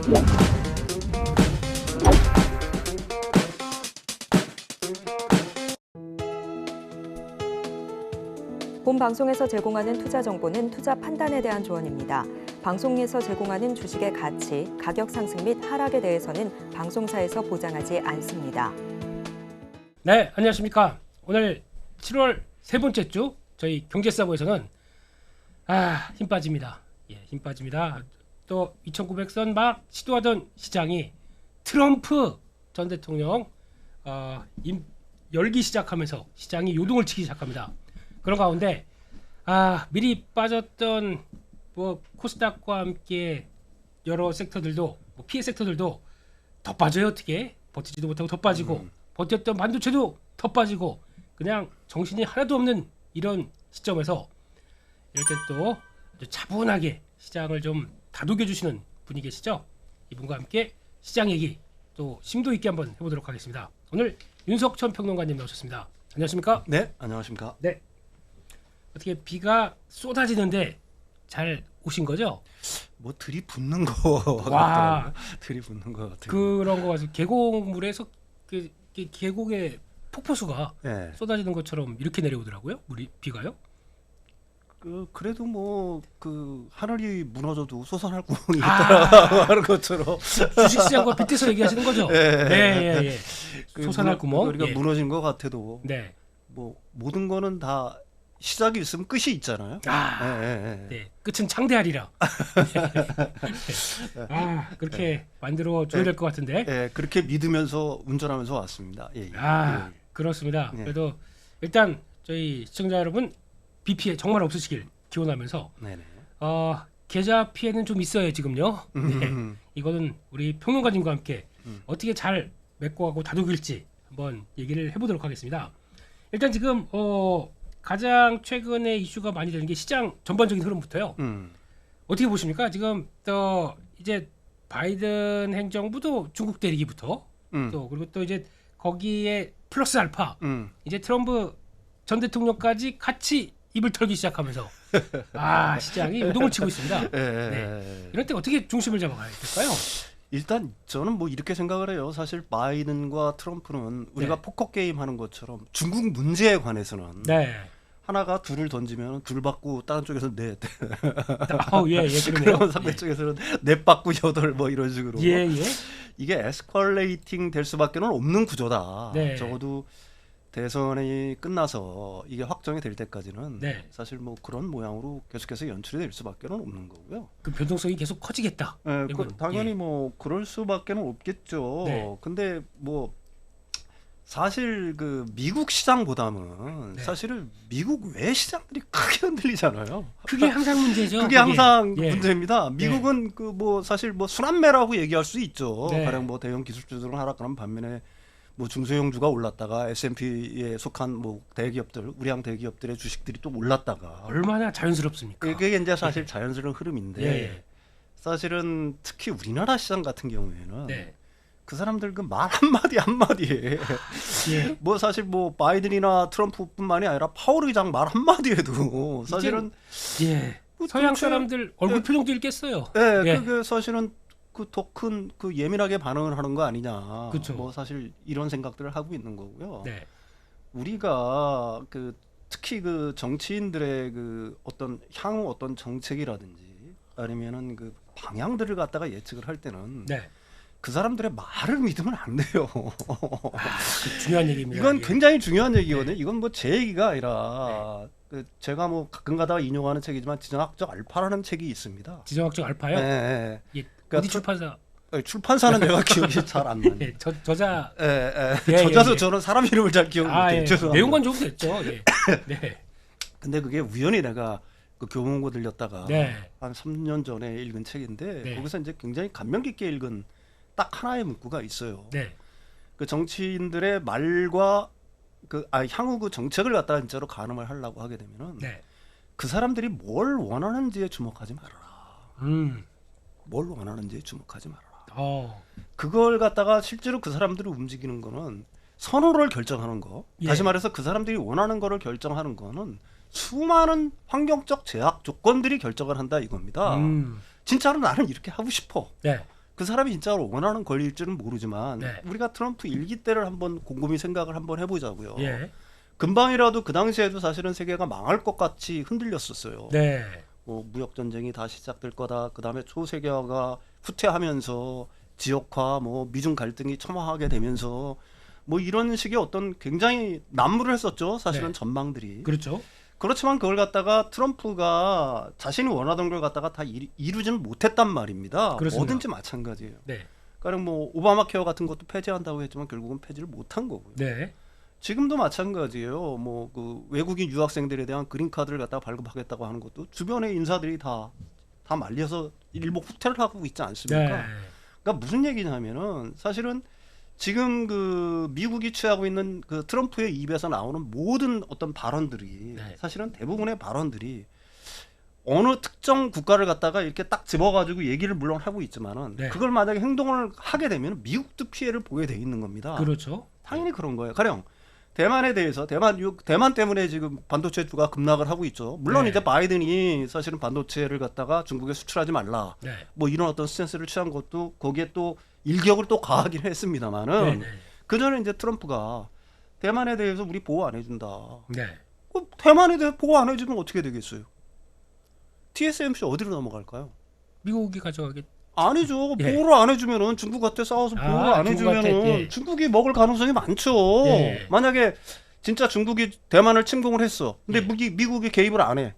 본 방송에서 제공하는 투자 정보는 투자 판단에 대한 조언입니다. 방송에서 제공하는 주식의 가치, 가격 상승 및 하락에 대해서는 방송사에서 보장하지 않습니다. 네, 안녕하십니까. 오늘 7월 세 번째 주 저희 경제서버에서는 힘 빠집니다. 예, 힘 빠집니다. 또 2900선 막 시도하던 시장이 트럼프 전 대통령 열기 시작하면서 시장이 요동을 치기 시작합니다. 그런 가운데 미리 빠졌던 뭐 코스닥과 함께 여러 섹터들도 뭐 피해 섹터들도 더 빠져요. 어떻게 버티지도 못하고 더 빠지고 버텼던 반도체도 더 빠지고 그냥 정신이 하나도 없는 이런 시점에서 이럴 땐 또 차분하게 시장을 좀 다독여 주시는 분이 계시죠. 이분과 함께 시장 얘기 또 심도 있게 한번 해보도록 하겠습니다. 오늘 윤석천 평론가님 나오셨습니다. 안녕하십니까? 네, 안녕하십니까? 네. 어떻게 비가 쏟아지는데 잘 오신 거죠? 뭐 들이붓는 거 와, 들이붓는 거 같아요. 그런 거 가지고 계곡물에서 그 계곡의 폭포수가 네. 쏟아지는 것처럼 이렇게 내려오더라고요. 비가요? 그래도 뭐 그 하늘이 무너져도 솟아날 구멍이 있다라고 하는 것처럼 주식시장과 빗대서 얘기하시는 거죠? 예. 솟아날 구멍. 우리가 예. 무너진 것 같아도 네. 뭐 모든 거는 다 시작이 있으면 끝이 있잖아요. 네. 끝은 창대하리라. 그렇게 만들어 줘야 될 것 같은데. 예, 그렇게 믿으면서 운전하면서 왔습니다. 예. 그렇습니다. 네. 그래도 일단 저희 시청자 여러분 비 피해 정말 없으시길 기원하면서 네네. 계좌 피해는 좀 있어요 지금요. 네. 이거는 우리 평론가님과 함께 어떻게 잘 메꿔가고 다독일지 한번 얘기를 해보도록 하겠습니다. 일단 지금 가장 최근에 이슈가 많이 되는 게 시장 전반적인 흐름부터요. 어떻게 보십니까? 지금 또 이제 바이든 행정부도 중국 대리기부터 또 그리고 또 이제 거기에 플러스 알파 이제 트럼프 전 대통령까지 같이 입을 털기 시작하면서 시장이 요동을 치고 있습니다. 네. 이럴 때 어떻게 중심을 잡아가야 될까요? 일단 저는 뭐 이렇게 생각을 해요. 사실 바이든과 트럼프는 우리가 네. 포커 게임 하는 것처럼 중국 문제에 관해서는 네. 하나가 둘을 던지면 둘 받고 다른 쪽에서 넷. 그러네요. 그러면 상대 쪽에서는 넷 받고 여덟 뭐 이런 식으로. 예. 이게 에스컬레이팅 될 수밖에는 없는 구조다. 네. 적어도 대선이 끝나서 이게 확정이 될 때까지는 네. 사실 뭐 그런 모양으로 계속해서 연출이 될 수밖에는 없는 거고요. 그 변동성이 계속 커지겠다. 네, 이건, 당연히 뭐 그럴 수밖에는 없겠죠. 네. 근데 뭐 사실 그 미국 시장보다는 네. 사실은 미국 외 시장들이 크게 흔들리잖아요. 그게 항상 문제죠. 그게 항상 예. 문제입니다. 미국은 그 뭐 사실 뭐 순환매라고 얘기할 수 있죠. 네. 가령 뭐 대형 기술주들은 하락하는 반면에 뭐 중소형주가 올랐다가 S&P에 속한 뭐 대기업들, 우량 대기업들의 주식들이 또 올랐다가 얼마나 자연스럽습니까? 이게 이제 사실 자연스러운 흐름인데 예. 사실은 특히 우리나라 시장 같은 경우에는 네. 그 사람들 그 말 한마디 한마디에 예. 뭐 사실 뭐 바이든이나 트럼프뿐만이 아니라 파월 의장 말 한마디에도 사실은 예. 뭐 서양 도대체- 사람들 얼굴 표정도 읽겠어요. 예, 예. 그게 사실은 그 더 큰 그 예민하게 반응을 하는 거 아니냐. 그쵸. 뭐 사실 이런 생각들을 하고 있는 거고요. 네. 우리가 그 특히 그 정치인들의 그 어떤 향후 어떤 정책이라든지 아니면은 그 방향들을 갖다가 예측을 할 때는 네. 그 사람들의 말을 믿으면 안 돼요. 그 중요한 얘기입니다. 이건 이게. 굉장히 중요한 얘기거든요. 이건 뭐 제 얘기가 아니라 그 제가 뭐 가끔 가다가 인용하는 책이지만 지정학적 알파라는 책이 있습니다. 지정학적 알파요? 예. 예. 그러니까 어디 출판사? 출판사는 내가 기억이 잘 안 나요. 예. 저자. 저자도 예. 저는 사람 이름을 잘 기억 못해요. 예. 죄송합니다. 내용만 좀 됐죠. 예. 네. 근데 그게 우연히 내가 그 교문고 들렸다가 네. 한 3년 전에 읽은 책인데 네. 거기서 이제 굉장히 감명 깊게 읽은 딱 하나의 문구가 있어요. 네. 그 정치인들의 말과 그 향후 그 정책을 갖다가 진짜로 가늠을 하려고 하게 되면은 네. 그 사람들이 뭘 원하는지에 주목하지 말아라. 뭘 원하는지에 주목하지 말아라. 그걸 갖다가 실제로 그 사람들을 움직이는 거는 선호를 결정하는 거. 예. 다시 말해서 그 사람들이 원하는 거를 결정하는 거는 수많은 환경적 제약 조건들이 결정을 한다 이겁니다. 진짜로 나는 이렇게 하고 싶어. 네. 그 사람이 진짜로 원하는 권리일지는 모르지만 네. 우리가 트럼프 일기 때를 한번 곰곰이 생각을 한번 해보자고요. 예. 금방이라도 그 당시에도 사실은 세계가 망할 것 같이 흔들렸었어요. 네. 뭐 무역 전쟁이 다시 시작될 거다. 그다음에 초세계화가 후퇴하면서 지역화, 뭐 미중 갈등이 첨화하게 되면서 뭐 이런 식의 어떤 굉장히 난무를 했었죠. 사실은 네. 전망들이. 그렇죠. 그렇지만 그걸 갖다가 트럼프가 자신이 원하던 걸 갖다가 다 이루지는 못했단 말입니다. 그렇습니다. 뭐든지 마찬가지예요. 네. 그러니까 뭐 오바마 케어 같은 것도 폐지한다고 했지만 결국은 폐지를 못한 거고요. 네. 지금도 마찬가지예요. 뭐 그 외국인 유학생들에 대한 그린 카드를 갖다가 발급하겠다고 하는 것도 주변의 인사들이 다 말려서 일목 후퇴를 하고 있지 않습니까? 네. 그러니까 무슨 얘기냐면은 사실은 지금 그 미국이 취하고 있는 그 트럼프의 입에서 나오는 모든 어떤 발언들이 네. 사실은 대부분의 발언들이 어느 특정 국가를 갖다가 이렇게 딱 집어가지고 얘기를 물론 하고 있지만은 네. 그걸 만약에 행동을 하게 되면 미국도 피해를 보게 돼 있는 겁니다. 그렇죠. 당연히 그런 거예요. 가령 대만에 대해서 대만 때문에 지금 반도체주가 급락을 하고 있죠. 물론 네. 이제 바이든이 사실은 반도체를 갖다가 중국에 수출하지 말라. 네. 뭐 이런 어떤 스탠스를 취한 것도 거기에 또 일격을 또 가하긴 했습니다만은 네. 네. 그 전에 이제 트럼프가 대만에 대해서 우리 보호 안 해준다. 네. 대만에 대해 보호 안 해주면 어떻게 되겠어요? TSMC 어디로 넘어갈까요? 미국이 가져가겠. 아니죠. 예. 보호를 안 해주면은 중국한테 싸워서 보호를 안 중국한테, 해주면은 예. 중국이 먹을 가능성이 많죠. 예. 만약에 진짜 중국이 대만을 침공을 했어. 근데 예. 미국이 개입을 안 해.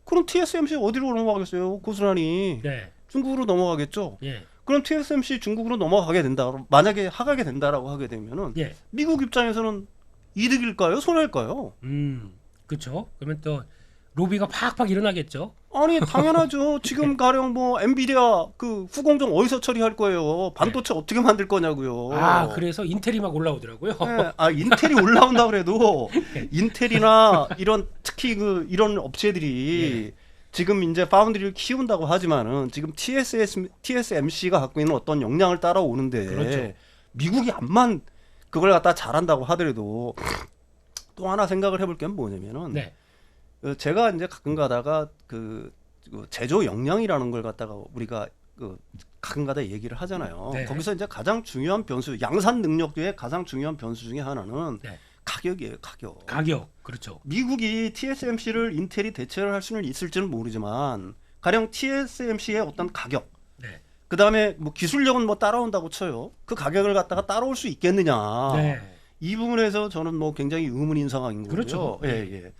그럼 TSMC 어디로 넘어가겠어요? 고스란히 네. 중국으로 넘어가겠죠. 예. 그럼 TSMC 중국으로 넘어가게 된다. 만약에 하가게 된다라고 하게 되면은 예. 미국 입장에서는 이득일까요? 손해일까요? 그렇죠. 그러면 또 로비가 팍팍 일어나겠죠. 아니 당연하죠. 지금 가령 뭐 엔비디아 그 후공정 어디서 처리할 거예요? 반도체 어떻게 만들 거냐고요. 아, 그래서 인텔이 막 올라오더라고요. 네, 아 인텔이 올라온다 그래도 인텔이나 이런 특히 그 이런 업체들이 지금 이제 파운드리를 키운다고 하지만은 지금 TSMC가 갖고 있는 어떤 역량을 따라오는데 그렇죠. 미국이 암만 그걸 갖다 잘한다고 하더라도 또 하나 생각을 해볼 게 뭐냐면은 네. 제가 이제 가끔 가다가 그 제조 역량이라는 걸 갖다가 우리가 그 가끔 가다 얘기를 하잖아요. 네. 거기서 이제 가장 중요한 변수, 양산 능력 중에 가장 중요한 변수 중에 하나는 네. 가격이에요. 가격. 가격. 그렇죠. 미국이 TSMC를 인텔이 대체를 할 수는 있을지는 모르지만 가령 TSMC의 어떤 가격, 네. 그 다음에 뭐 기술력은 뭐 따라온다고 쳐요. 그 가격을 갖다가 따라올 수 있겠느냐. 네. 이 부분에서 저는 뭐 굉장히 의문인 상황인 거고요. 그렇죠. 예, 예.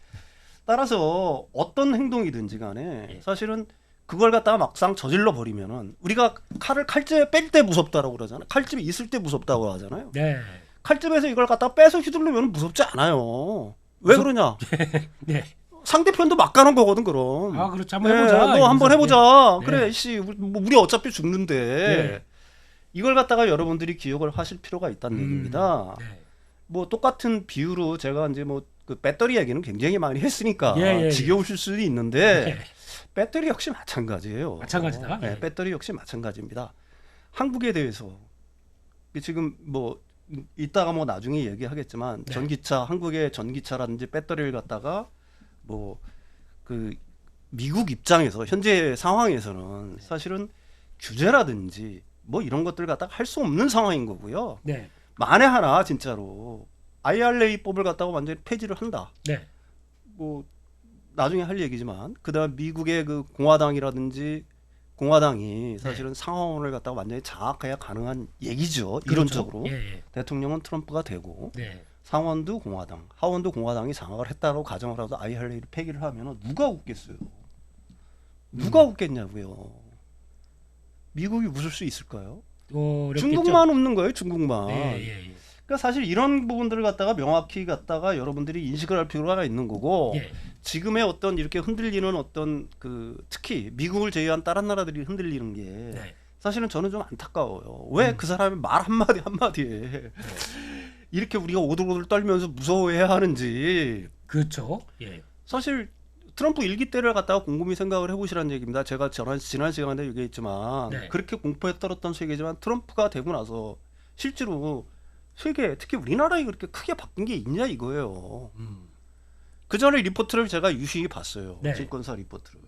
따라서 어떤 행동이든지 간에 예. 사실은 그걸 갖다가 막상 저질러 버리면은 우리가 칼집에 뺄 때 무섭다라고 그러잖아요. 칼집이 있을 때 무섭다고 하잖아요. 네. 칼집에서 이걸 갖다가 빼서 휘두르면 무섭지 않아요. 왜 그러냐? 네. 상대편도 막 가는 거거든 그럼. 아, 그렇죠. 한번 해보자. 너 한번 네. 해보자. 그래, 씨, 우리 어차피 죽는데 네. 이걸 갖다가 여러분들이 기억을 하실 필요가 있다는 얘기입니다. 네. 뭐 똑같은 비유로 제가 이제 뭐 그 배터리 얘기는 굉장히 많이 했으니까 예. 지겨우실 수도 있는데 네. 배터리 역시 마찬가지예요. 마찬가지다. 네, 예. 배터리 역시 마찬가지입니다. 한국에 대해서 지금 뭐 이따가 뭐 나중에 얘기하겠지만 네. 전기차 한국의 전기차라든지 배터리를 갖다가 뭐 그 미국 입장에서 현재 상황에서는 사실은 규제라든지 뭐 이런 것들 갖다가 할 수 없는 상황인 거고요. 네. 만에 하나 진짜로 IRA법을 갖다가 완전히 폐지를 한다. 네. 뭐 나중에 할 얘기지만 그다음 미국의 그 공화당이라든지 공화당이 사실은 상황을 갖다가 완전히 장악해야 가능한 얘기죠. 그렇죠. 이론적으로 예. 대통령은 트럼프가 되고 네. 상원도 공화당, 하원도 공화당이 장악을 했다고 가정을 하고 IRA를 폐기를 하면 누가 웃겠어요? 누가 웃겠냐고요? 미국이 웃을 수 있을까요? 어렵겠죠. 중국만 웃는 거예요. 중국만. 예. 그러니까 사실 이런 부분들을 갖다가 명확히 갖다가 여러분들이 인식을 할 필요가 있는 거고 예. 지금의 어떤 이렇게 흔들리는 어떤 그 특히 미국을 제외한 다른 나라들이 흔들리는 게 네. 사실은 저는 좀 안타까워요. 왜 그 사람의 말 한마디 한마디에 이렇게 우리가 오들오들 떨면서 무서워해야 하는지. 그렇죠. 예. 사실 트럼프 일기 때를 갖다가 곰곰이 생각을 해보시라는 얘기입니다. 제가 지난 시간에 얘기했지만 네. 그렇게 공포에 떨었던 세계지만 트럼프가 되고 나서 실제로 세계 특히 우리나라에 그렇게 크게 바뀐 게 있냐 이거예요. 그 전에 리포트를 제가 유심히 봤어요. 네. 증권사 리포트를.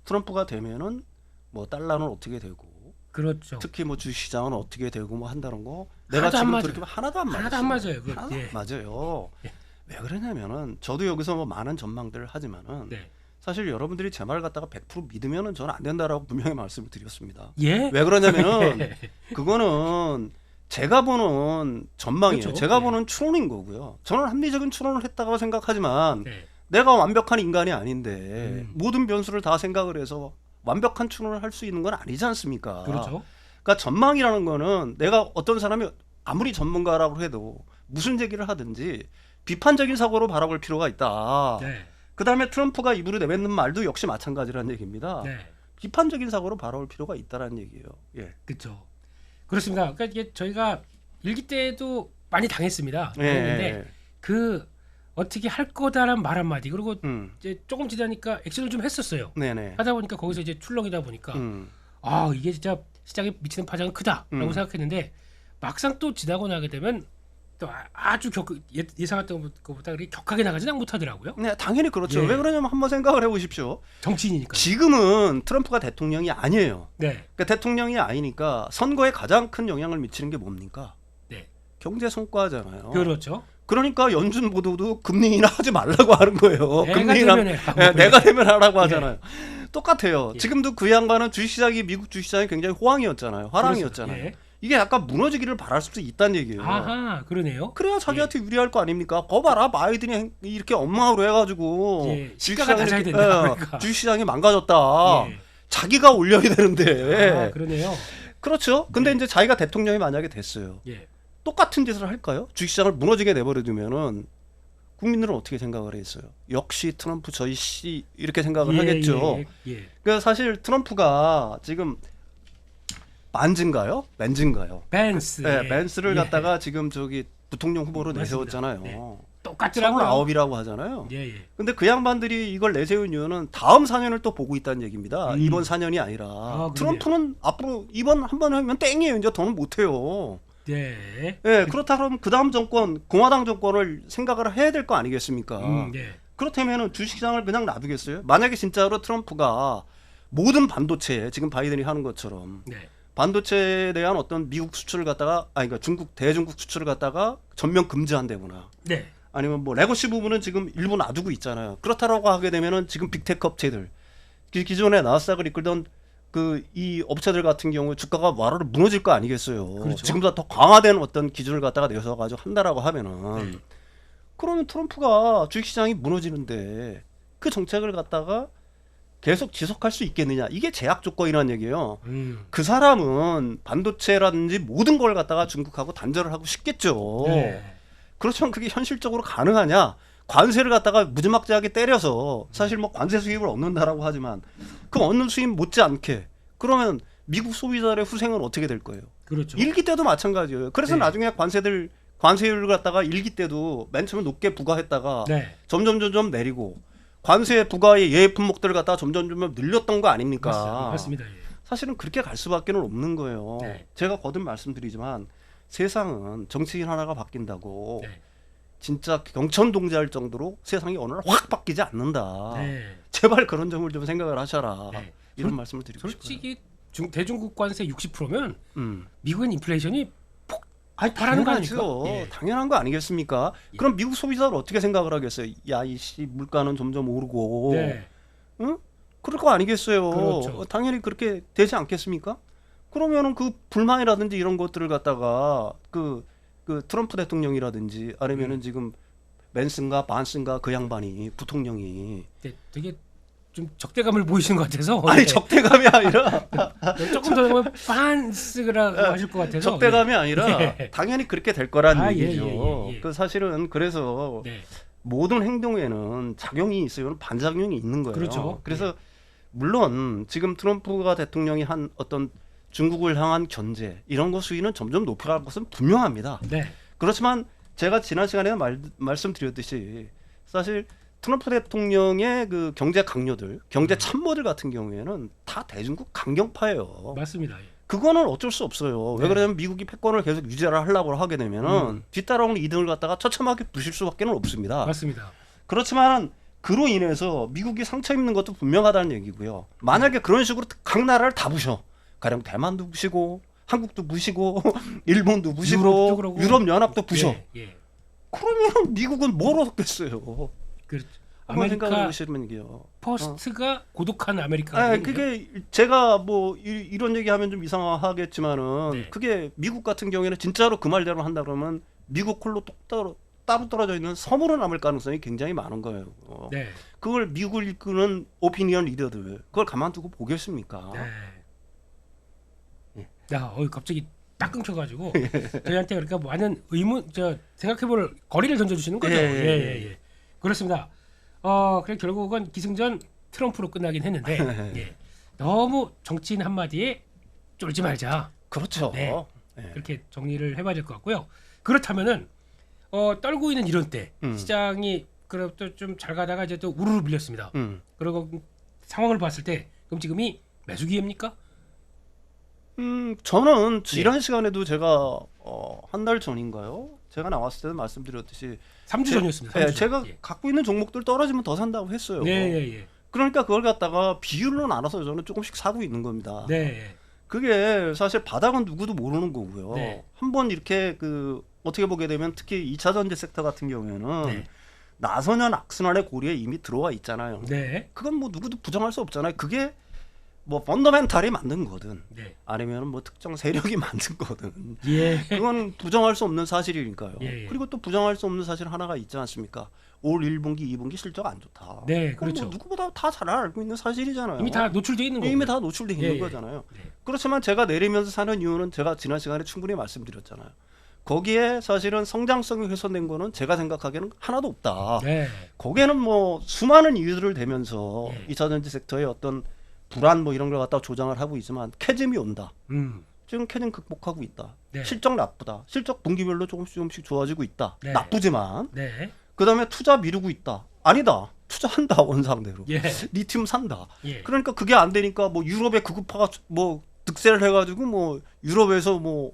트럼프가 되면은 뭐 달러는 어떻게 되고 그렇죠. 특히 뭐 주시장은 어떻게 되고 뭐 한다는 거 내가 하나도 안 지금 맞아요. 그렇게 하나도 안 맞아요. 하나도 안 맞아요. 그, 하나도 예. 안 맞아요. 예. 왜 그러냐면은 저도 여기서 뭐 많은 전망들을 하지만은 네. 사실 여러분들이 제 말 갖다가 100% 믿으면은 저는 안 된다라고 분명히 말씀을 드렸습니다. 예? 왜 그러냐면은 그거는 제가 보는 전망이에요. 그렇죠. 제가 예. 보는 추론인 거고요. 저는 합리적인 추론을 했다고 생각하지만 네. 내가 완벽한 인간이 아닌데 모든 변수를 다 생각을 해서 완벽한 추론을 할 수 있는 건 아니지 않습니까? 그렇죠. 그러니까 전망이라는 거는 내가 어떤 사람이 아무리 전문가라고 해도 무슨 얘기를 하든지 비판적인 사고로 바라볼 필요가 있다. 네. 그다음에 트럼프가 입으로 내뱉는 말도 역시 마찬가지라는 얘기입니다. 네. 비판적인 사고로 바라볼 필요가 있다라는 얘기예요. 예. 그렇죠. 그렇습니다. 그러니까 이게 저희가 일기 때도 많이 당했습니다. 예. 그런데 그 어떻게 할 거다란 말 한마디 그리고 네. 이제 조금 지나니까 액션을 좀 했었어요. 네네. 하다 보니까 거기서 이제 출렁이다 보니까 음. 아 이게 진짜 시장에 미치는 파장은 크다라고 생각했는데 막상 또 지나고 나게 되면 또 아주 예상했던 것보다 그렇게 격하게 나가지는 못하더라고요. 네, 당연히 그렇죠. 예. 왜 그러냐면 한번 생각을 해보십시오. 정치인이니까. 지금은 트럼프가 대통령이 아니에요. 네. 그러니까 대통령이 아니니까 선거에 가장 큰 영향을 미치는 게 뭡니까? 네. 경제 성과잖아요. 그렇죠. 그러니까 연준 보도도 금리 인하 하지 말라고 하는 거예요. 내가 되면 해라고. 네, 내가 되면 하라고 하잖아요. 예. 똑같아요. 예. 지금도 그 양반은 주식시장이 미국 주식시장이 굉장히 호황이었잖아요. 화랑이었잖아요. 예. 이게 약간 무너지기를 바랄 수도 있다는 얘기예요. 아하, 그러네요. 그래야 자기한테 유리할 거 아닙니까? 거 봐라, 바이든이 이렇게 엉망으로 해가지고 예, 시가가 낮아야 된다. 그러니까. 주식시장이 망가졌다. 예. 자기가 올려야 되는데. 아, 그러네요. 그렇죠. 근데 예. 이제 자기가 대통령이 만약에 됐어요. 예. 똑같은 짓을 할까요? 주식시장을 무너지게 내버려두면은 국민들은 어떻게 생각을 했어요? 역시 트럼프 저희 씨 이렇게 생각을 하겠죠. 예. 그러니까 사실 트럼프가 지금 맨즈인가요? 벤스. 네, 예. 벤스를 예. 갖다가 지금 저기 부통령 후보로 맞습니다. 내세웠잖아요. 네. 똑같더라고요. 29이라고 하잖아요. 예. 근데 그 양반들이 이걸 내세운 이유는 다음 4년을 또 보고 있다는 얘기입니다. 이번 4년이 아니라. 아, 트럼프는 앞으로 이번 한 번 하면 땡이에요. 이제 더는 못 해요. 네. 예, 그렇다 그러면 그 다음 정권, 공화당 정권을 생각을 해야 될 거 아니겠습니까? 예. 그렇다면 주식시장을 그냥 놔두겠어요? 만약에 진짜로 트럼프가 모든 반도체, 지금 바이든이 하는 것처럼 네. 반도체에 대한 어떤 미국 수출을 갖다가, 그러니까 대중국 수출을 갖다가 전면 금지한다거나 네. 아니면 뭐 레거시 부분은 지금 일부 놔두고 있잖아요. 그렇다라고 하게 되면은 지금 빅테크 업체들, 기존에 나스닥을 이끌던 그 이 업체들 같은 경우 주가가 와르르 무너질 거 아니겠어요. 그렇죠. 지금보다 더 강화된 어떤 기준을 갖다가 내서 가지고 한다라고 하면은 네. 그러면 트럼프가 주식시장이 무너지는데 그 정책을 갖다가 계속 지속할 수 있겠느냐? 이게 제약 조건이라는 얘기예요. 그 사람은 반도체라든지 모든 걸 갖다가 중국하고 단절을 하고 싶겠죠. 네. 그렇지만 그게 현실적으로 가능하냐? 관세를 갖다가 무지막지하게 때려서 사실 뭐 관세 수입을 얻는다라고 하지만 그 얻는 수입 못지않게 그러면 미국 소비자들의 후생은 어떻게 될 거예요? 그렇죠. 일기 때도 마찬가지예요. 그래서 네. 나중에 관세율을 갖다가 일기 때도 맨 처음에 높게 부과했다가 네. 점점 내리고 관세 부과의 예외 품목들을 갖다가 점점 늘렸던 거 아닙니까? 맞습니다. 예. 사실은 그렇게 갈 수밖에 없는 거예요. 네. 제가 거듭 말씀드리지만 세상은 정치인 하나가 바뀐다고 네. 진짜 경천동지할 정도로 세상이 어느 날 확 바뀌지 않는다. 네. 제발 그런 점을 좀 생각을 하셔라. 네. 이런 말씀을 드리고 싶어요. 솔직히 대중국 관세 60%면 음. 미국은 인플레이션이 아니 바라는 거 당연하죠. 아닙니까? 예. 당연한 거 아니겠습니까? 예. 그럼 미국 소비자를 어떻게 생각을 하겠어요? 야, 이씨 물가는 점점 오르고, 네. 응? 그럴 거 아니겠어요. 그렇죠. 당연히 그렇게 되지 않겠습니까? 그러면은 그 불만이라든지 이런 것들을 갖다가 그 트럼프 대통령이라든지 아니면은 지금 벤슨가 반슨가 그 양반이 부통령이 네, 되게 좀 적대감을 보이시는 것 같아서 아니 예. 적대감이 아니라 조금 더 하면 반스라고 하실 것 같아서 적대감이 예. 아니라 예. 당연히 그렇게 될 거란 아, 얘기죠. 예. 그 사실은 그래서 네. 모든 행동에는 작용이 있어요. 반작용이 있는 거예요. 그렇죠. 그래서 물론 지금 트럼프가 대통령이 한 어떤 중국을 향한 견제 이런 것 수위는 점점 높여갈 것은 분명합니다. 네. 그렇지만 제가 지난 시간에 말씀드렸듯이 사실 트럼프 대통령의 그 경제 강요들, 경제 참모들 같은 경우에는 다 대중국 강경파예요. 맞습니다. 예. 그거는 어쩔 수 없어요. 왜 네. 그러냐면 미국이 패권을 계속 유지를 하려고 하게 되면은 뒤따라오는 이득을 갖다가 처참하게 부실 수밖에 없습니다. 맞습니다. 그렇지만 그로 인해서 미국이 상처 입는 것도 분명하다는 얘기고요. 만약에 그런 식으로 각 나라를 다 부셔. 가령 대만도 무시고 한국도 무시고 일본도 무시고 유럽도 그러고. 유럽 연합도 부셔. 예. 그러면 미국은 뭘 얻겠어요? 그렇죠. 한번 생각해 아메리카 보시면 이게요. 퍼스트가 고독한 아메리카. 아, 그게 제가 뭐 이런 얘기하면 좀 이상하겠지만은 네. 그게 미국 같은 경우에는 진짜로 그 말대로 한다 그러면 미국 홀로 따로 떨어져 있는 섬으로 남을 가능성이 굉장히 많은 거예요. 네. 그걸 미국을 이끄는 오피니언 리더들 그걸 가만두고 보겠습니까? 네. 야, 갑자기 딱 끊겨가지고 저희한테 그러니까 많은 의문, 생각해볼 거리를 던져주시는 거죠. 예. 그렇습니다. 그래 결국은 기승전 트럼프로 끝나긴 했는데 예. 너무 정치인 한마디에 쫄지 말자. 그렇죠. 네. 그렇게 정리를 해봐야 될 것 같고요. 그렇다면은 떨고 있는 이런 때 시장이 그래도 좀 잘 가다가 이제 또 우르르 밀렸습니다. 그리고 상황을 봤을 때 그럼 지금이 매수 기회입니까? 저는 지난 시간에도 제가 한 달 전인가요? 제가 나왔을 때는 말씀드렸듯이 3주 전이었습니다. 3주 전. 제가 갖고 있는 종목들 떨어지면 더 산다고 했어요. 네. 그러니까 그걸 갖다가 비율로 나눠서 저는 조금씩 사고 있는 겁니다. 네. 그게 사실 바닥은 누구도 모르는 거고요. 네. 한번 이렇게 어떻게 보게 되면 특히 2차 전지 섹터 같은 경우에는 네. 나선현 악순환의 고리에 이미 들어와 있잖아요. 네. 그건 뭐 누구도 부정할 수 없잖아요. 그게 뭐 펀더멘탈이 만든 거든 네. 아니면 뭐 특정 세력이 만든 거든 예. 그건 부정할 수 없는 사실이니까요. 예. 그리고 또 부정할 수 없는 사실 하나가 있지 않습니까? 올 1분기, 2분기 실적 안 좋다. 네, 그건 그렇죠. 뭐 누구보다 다 잘 알고 있는 사실이잖아요. 이미 다 노출돼 있는 거고. 이미 다 노출돼 있는 예. 거잖아요. 네. 그렇지만 제가 내리면서 사는 이유는 제가 지난 시간에 충분히 말씀드렸잖아요. 거기에 사실은 성장성이 훼손된 거는 제가 생각하기에는 하나도 없다. 네. 거기에는 뭐 수많은 이유들을 대면서 예. 2차전지 섹터의 어떤 불안 뭐 이런 걸 갖다 조장을 하고 있지만 캐즘이 온다. 지금 캐즘 극복하고 있다. 네. 실적 나쁘다. 실적 분기별로 조금씩 좋아지고 있다. 네. 나쁘지만 네. 그다음에 투자 미루고 있다. 아니다. 투자한다 원상대로. 예. 리튬 산다. 예. 그러니까 그게 안 되니까 뭐 유럽의 구급파가 뭐 득세를 해가지고 뭐 유럽에서 뭐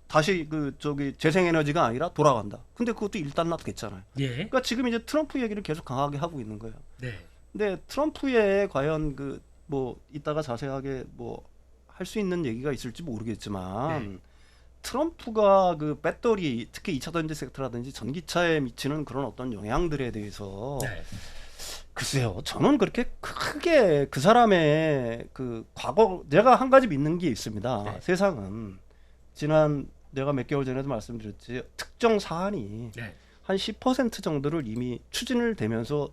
다시 재생에너지가 아니라 돌아간다. 근데 그것도 일단락됐잖아요. 예. 그러니까 지금 이제 트럼프 얘기를 계속 강하게 하고 있는 거예요. 네. 근데 트럼프의 과연 이따가 자세하게 할 수 있는 얘기가 있을지 모르겠지만 트럼프가 배터리 특히 2차 전지 섹터라든지 전기차에 미치는 그런 어떤 영향들에 대해서 네. 글쎄요, 저는 그렇게 크게 그 사람의 과거 제가 한 가지 믿는 게 있습니다. 네. 세상은 내가 몇 개월 전에도 말씀드렸지 특정 사안이 네. 한 10% 정도를 이미 추진을 되면서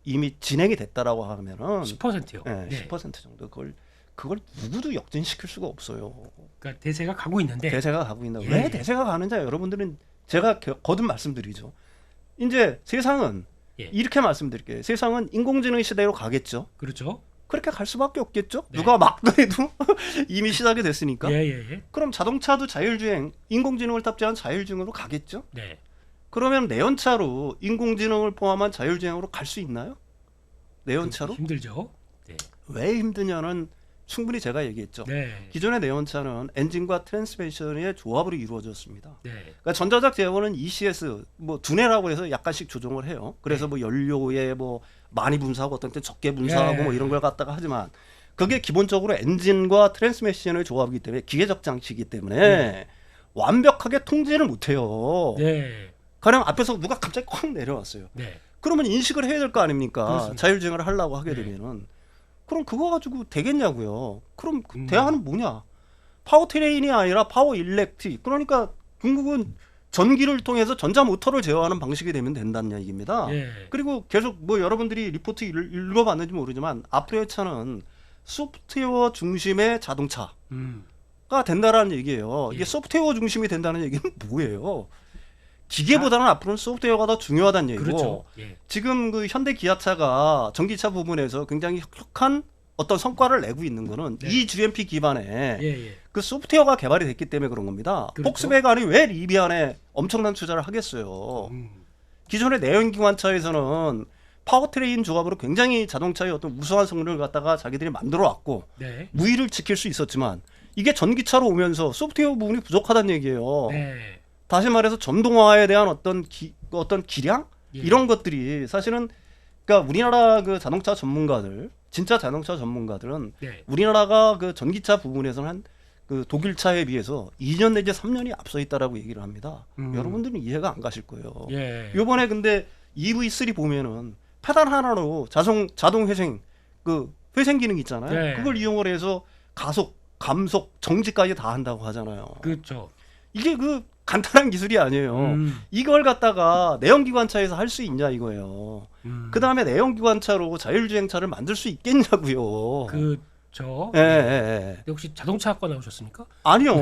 이미 진행이 됐다라고 하면은 10%요. 네, 네. 10% 정도 그걸 누구도 역전시킬 수가 없어요. 그러니까 대세가 가고 있는데. 대세가 가고 있다. 예. 왜 대세가 가는지 여러분들은 제가 거듭 말씀드리죠. 이제 세상은 이렇게 말씀드릴게요. 세상은 인공지능 시대로 가겠죠. 그렇죠. 그렇게 갈 수밖에 없겠죠. 네. 누가 막더라도 이미 시작이 됐으니까. 예. 그럼 자동차도 자율주행, 인공지능을 탑재한 자율주행으로 가겠죠. 네. 그러면 내연차로 인공지능을 포함한 자율주행으로 갈 수 있나요? 내연차로? 힘들죠. 네. 왜 힘드냐는 충분히 제가 얘기했죠. 네. 기존의 내연차는 엔진과 트랜스미션의 조합으로 이루어졌습니다. 네. 그러니까 전자적 제어는 ECS 두뇌라고 해서 약간씩 조정을 해요. 그래서 연료에 많이 분사하고 어떤 때 적게 분사하고 이런 걸 갖다가 하지만 그게 기본적으로 엔진과 트랜스미션의 조합이기 때문에 기계적 장치이기 때문에 완벽하게 통제를 못해요. 네. 가령 앞에서 누가 갑자기 콱 내려왔어요. 네. 그러면 인식을 해야 될 거 아닙니까? 그렇습니다. 자율주행을 하려고 하게 되면은 그럼 그거 가지고 되겠냐고요. 그럼 대안은 뭐냐? 파워트레인이 아니라 파워 일렉트릭. 그러니까 결국은 전기를 통해서 전자 모터를 제어하는 방식이 되면 된다는 얘기입니다. 그리고 계속 여러분들이 리포트 읽어봤는지 모르지만 앞으로의 차는 소프트웨어 중심의 자동차가 된다라는 얘기예요. 이게 소프트웨어 중심이 된다는 얘기는 뭐예요? 기계보다는 앞으로는 소프트웨어가 더 중요하다는 얘기고 그렇죠. 지금 현대 기아차가 전기차 부분에서 굉장히 혁혁한 어떤 성과를 내고 있는 거는 이 GMP 기반의 그 소프트웨어가 개발이 됐기 때문에 그런 겁니다. 그렇죠. 폭스바겐이 왜 리비안에 엄청난 투자를 하겠어요. 기존의 내연기관차에서는 파워트레인 조합으로 굉장히 자동차의 어떤 우수한 성능을 갖다가 자기들이 만들어 왔고 우위를 지킬 수 있었지만 이게 전기차로 오면서 소프트웨어 부분이 부족하다는 얘기예요. 다시 말해서 전동화에 대한 어떤 기량 이런 것들이 사실은 그러니까 우리나라 자동차 전문가들 진짜 자동차 전문가들은 네. 우리나라가 그 전기차 부분에서는 그 독일차에 비해서 2년 내지 3년이 앞서 있다라고 얘기를 합니다. 여러분들은 이해가 안 가실 거예요. 예. 요번에 근데 EV3 보면은 페달 하나로 자동 회생 그 회생 기능 있잖아요. 네. 그걸 이용을 해서 가속, 감속, 정지까지 다 한다고 하잖아요. 그렇죠. 이게 그 간단한 기술이 아니에요. 이걸 갖다가 내연기관차에서 할 수 있냐 이거예요. 그 다음에 내연기관차로 자율주행차를 만들 수 있겠냐고요. 그렇죠. 예, 예, 예. 혹시 자동차학과 나오셨습니까? 아니요.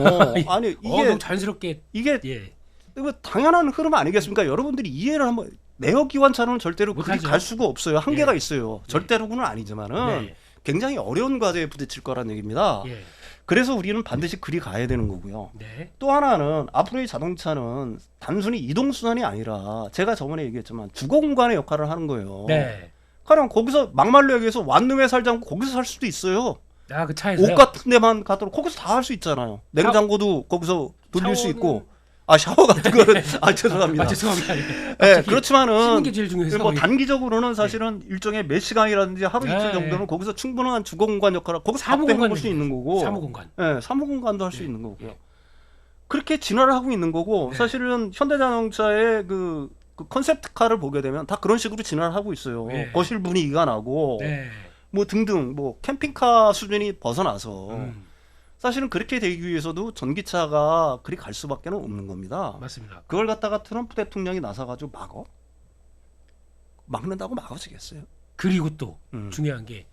아니 이게 너무 자연스럽게 이게 예. 뭐 당연한 흐름 아니겠습니까? 여러분들이 이해를 한번 내연기관차는 절대로 그리 못하죠. 갈 수가 없어요. 한계가 예. 있어요. 절대로는 아니지만은 네. 굉장히 어려운 과제에 부딪힐 거란 얘기입니다. 예. 그래서 우리는 반드시 그리 가야 되는 거고요. 네. 또 하나는 앞으로의 자동차는 단순히 이동수단이 아니라 제가 저번에 얘기했지만 주거공간의 역할을 하는 거예요. 네. 가령 거기서 막말로 얘기해서 완룸에 살지 않고 거기서 살 수도 있어요. 아, 그 차에서요. 옷 같은 데만 가도록 거기서 다 할 수 있잖아요. 냉장고도 거기서 돌릴 수 샤워는- 있고. 아 샤워 같은 거는 죄송합니다. 아, 죄송합니다. 예. 네, 갑자기 그렇지만은 씻는 게 제일 중요해서. 뭐 단기적으로는 사실은 일종의 몇 시간이라든지 하루 네. 이틀 정도는 거기서 충분한 주거공간 역할을 거기서 사무 밥도 해먹을 공간 수 있는 거고, 사무공간. 네, 사무공간도 할 수 있는 거고요. 그렇게 진화를 하고 있는 거고, 네. 사실은 현대자동차의 그 컨셉트카를 보게 되면 다 그런 식으로 진화를 하고 있어요. 네. 거실 분위기가 나고, 네. 뭐 등등 뭐 캠핑카 수준이 벗어나서 음, 사실은 그렇게 되기 위해서도 전기차가 그리 갈 수밖에 없는 겁니다. 맞습니다. 그걸 갖다가 트럼프 대통령이 나서가지고 막는다고 막아지겠어요? 그리고 또 음. 중요한 게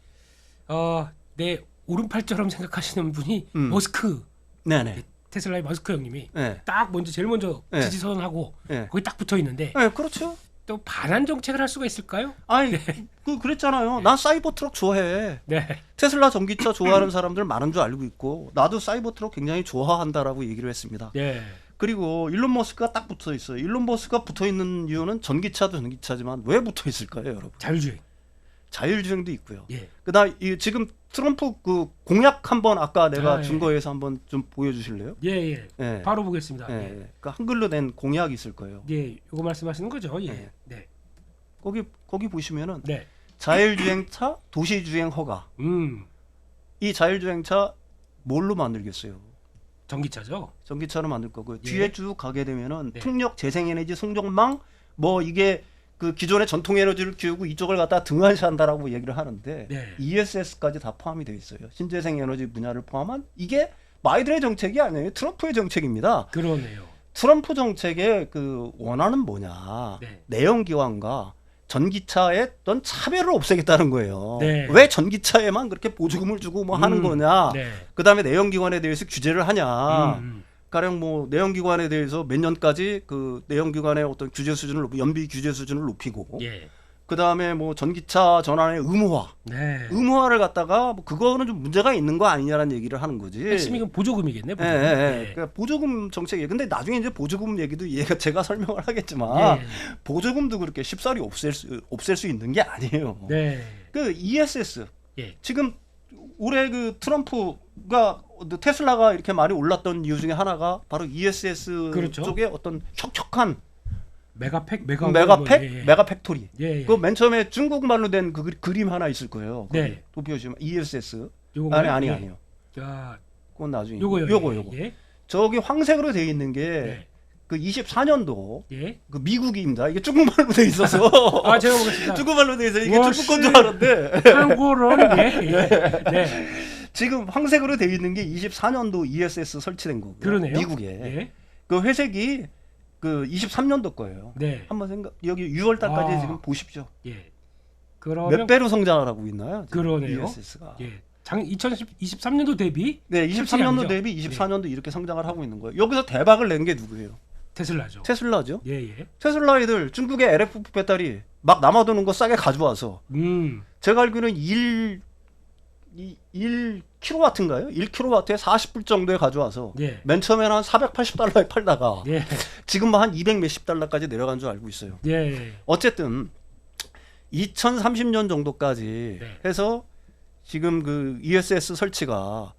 내 오른팔처럼 생각하시는 분이 음. 머스크 네네. 테슬라의 머스크 형님이 네. 딱 먼저 제일 먼저 네. 지지선하고 네. 거기 딱 붙어 있는데 네, 그렇죠. 또 반한 정책을 할 수가 있을까요? 아니 그랬잖아요. 난 사이버 트럭 좋아해. 네. 테슬라 전기차 좋아하는 사람들 많은 줄 알고 있고 나도 사이버 트럭 굉장히 좋아한다라고 얘기를 했습니다. 네. 그리고 일론 머스크가 딱 붙어 있어요. 일론 머스크가 붙어 있는 이유는 전기차도 전기차지만 왜 붙어 있을까요, 여러분? 자율주행. 자율주행도 있고요. 예. 그다음 지금 트럼프 그 공약 한번 아까 내가 예. 준 거에서 한번 좀 보여주실래요? 예, 예. 예. 바로 보겠습니다. 예. 예. 그 한글로 낸 공약이 있을 거예요. 예. 요거 말씀하시는 거죠? 예. 네. 네. 거기 보시면은 네. 자율주행차 도시주행 허가. 이 자율주행차 뭘로 만들겠어요? 전기차죠? 전기차로 만들 거고 예. 뒤에 쭉 가게 되면은 네. 풍력 재생에너지 송전망 뭐 이게 그 기존의 전통 에너지를 키우고 이쪽을 갖다 등한시한다라고 얘기를 하는데 네. ESS까지 다 포함이 되어 있어요. 신재생 에너지 분야를 포함한 이게 바이든의 정책이 아니에요. 트럼프의 정책입니다. 그러네요. 트럼프 정책의 그 원하는 뭐냐? 네. 내연기관과 전기차의 어떤 차별을 없애겠다는 거예요. 네. 왜 전기차에만 그렇게 보조금을 주고 뭐 하는 거냐? 네. 그다음에 내연기관에 대해서 규제를 하냐? 음. 가령 뭐 내연기관에 대해서 몇 년까지 그 내연기관의 어떤 규제 수준을 연비 규제 수준을 높이고, 예. 그다음에 뭐 전기차 전환의 의무화, 네. 의무화를 갖다가 뭐 그거는 좀 문제가 있는 거 아니냐라는 얘기를 하는 거지. 핵심이 그럼 보조금이겠네. 예, 보조금. 예, 예. 예. 그러니까 보조금 정책이. 근데 나중에 이제 보조금 얘기도 제가 설명을 하겠지만 예. 보조금도 그렇게 쉽사리 없앨 수 있는 게 아니에요. 네. 그 ESS 예. 지금 올해 그 트럼프가 테슬라가 이렇게 많이 올랐던 이유 중에 하나가 바로 ESS 그렇죠. 쪽에 어떤 혁혁한 메가팩 메가팩토리. 예. 예. 그 맨 처음에 중국말로 된 그 그림 하나 있을 거예요. 네. 또 보시면 ESS. 요건가요? 예. 아니요. 자, 그건 나중에. 요거요. 요거. 예. 저기 황색으로 돼 있는 게 네. 그 24년도 예. 그 미국입니다. 이게 중국말로 돼 있어서 아, 제가 보겠습니다. 중국말로 돼 있어. 이게 뭐, 중국 건 줄 알았는데 한국어는 예. 네. 지금 황색으로 돼 있는 게 24년도 ESS 설치된 거고요. 그러네요. 미국에. 예. 그 회색이 그 23년도 거예요. 네. 한번 여기 6월 달까지 아. 지금 보십시오. 예. 몇 그러면 배로 성장을 하고 있나요? 지금 그러네요. ESS가. 예. 2023년도 대비 네, 23년도 아니죠? 대비 24년도 이렇게 성장을 하고 있는 거예요. 여기서 대박을 낸 게 누구예요? 테슬라죠. 테슬라죠. 예, 예. 테슬라 애들 중국의 LFP 배터리 막 남아도는 거 싸게 가져와서 제가 알기로는 1kW인가요? 1kW에 40불 정도에 가져와서 예. 맨 처음에는 한 480달러에 팔다가 예. 지금 한 200 몇십 달러까지 내려간 줄 알고 있어요. 예. 어쨌든 2030년 정도까지 네. 해서 지금 그 ESS 설치가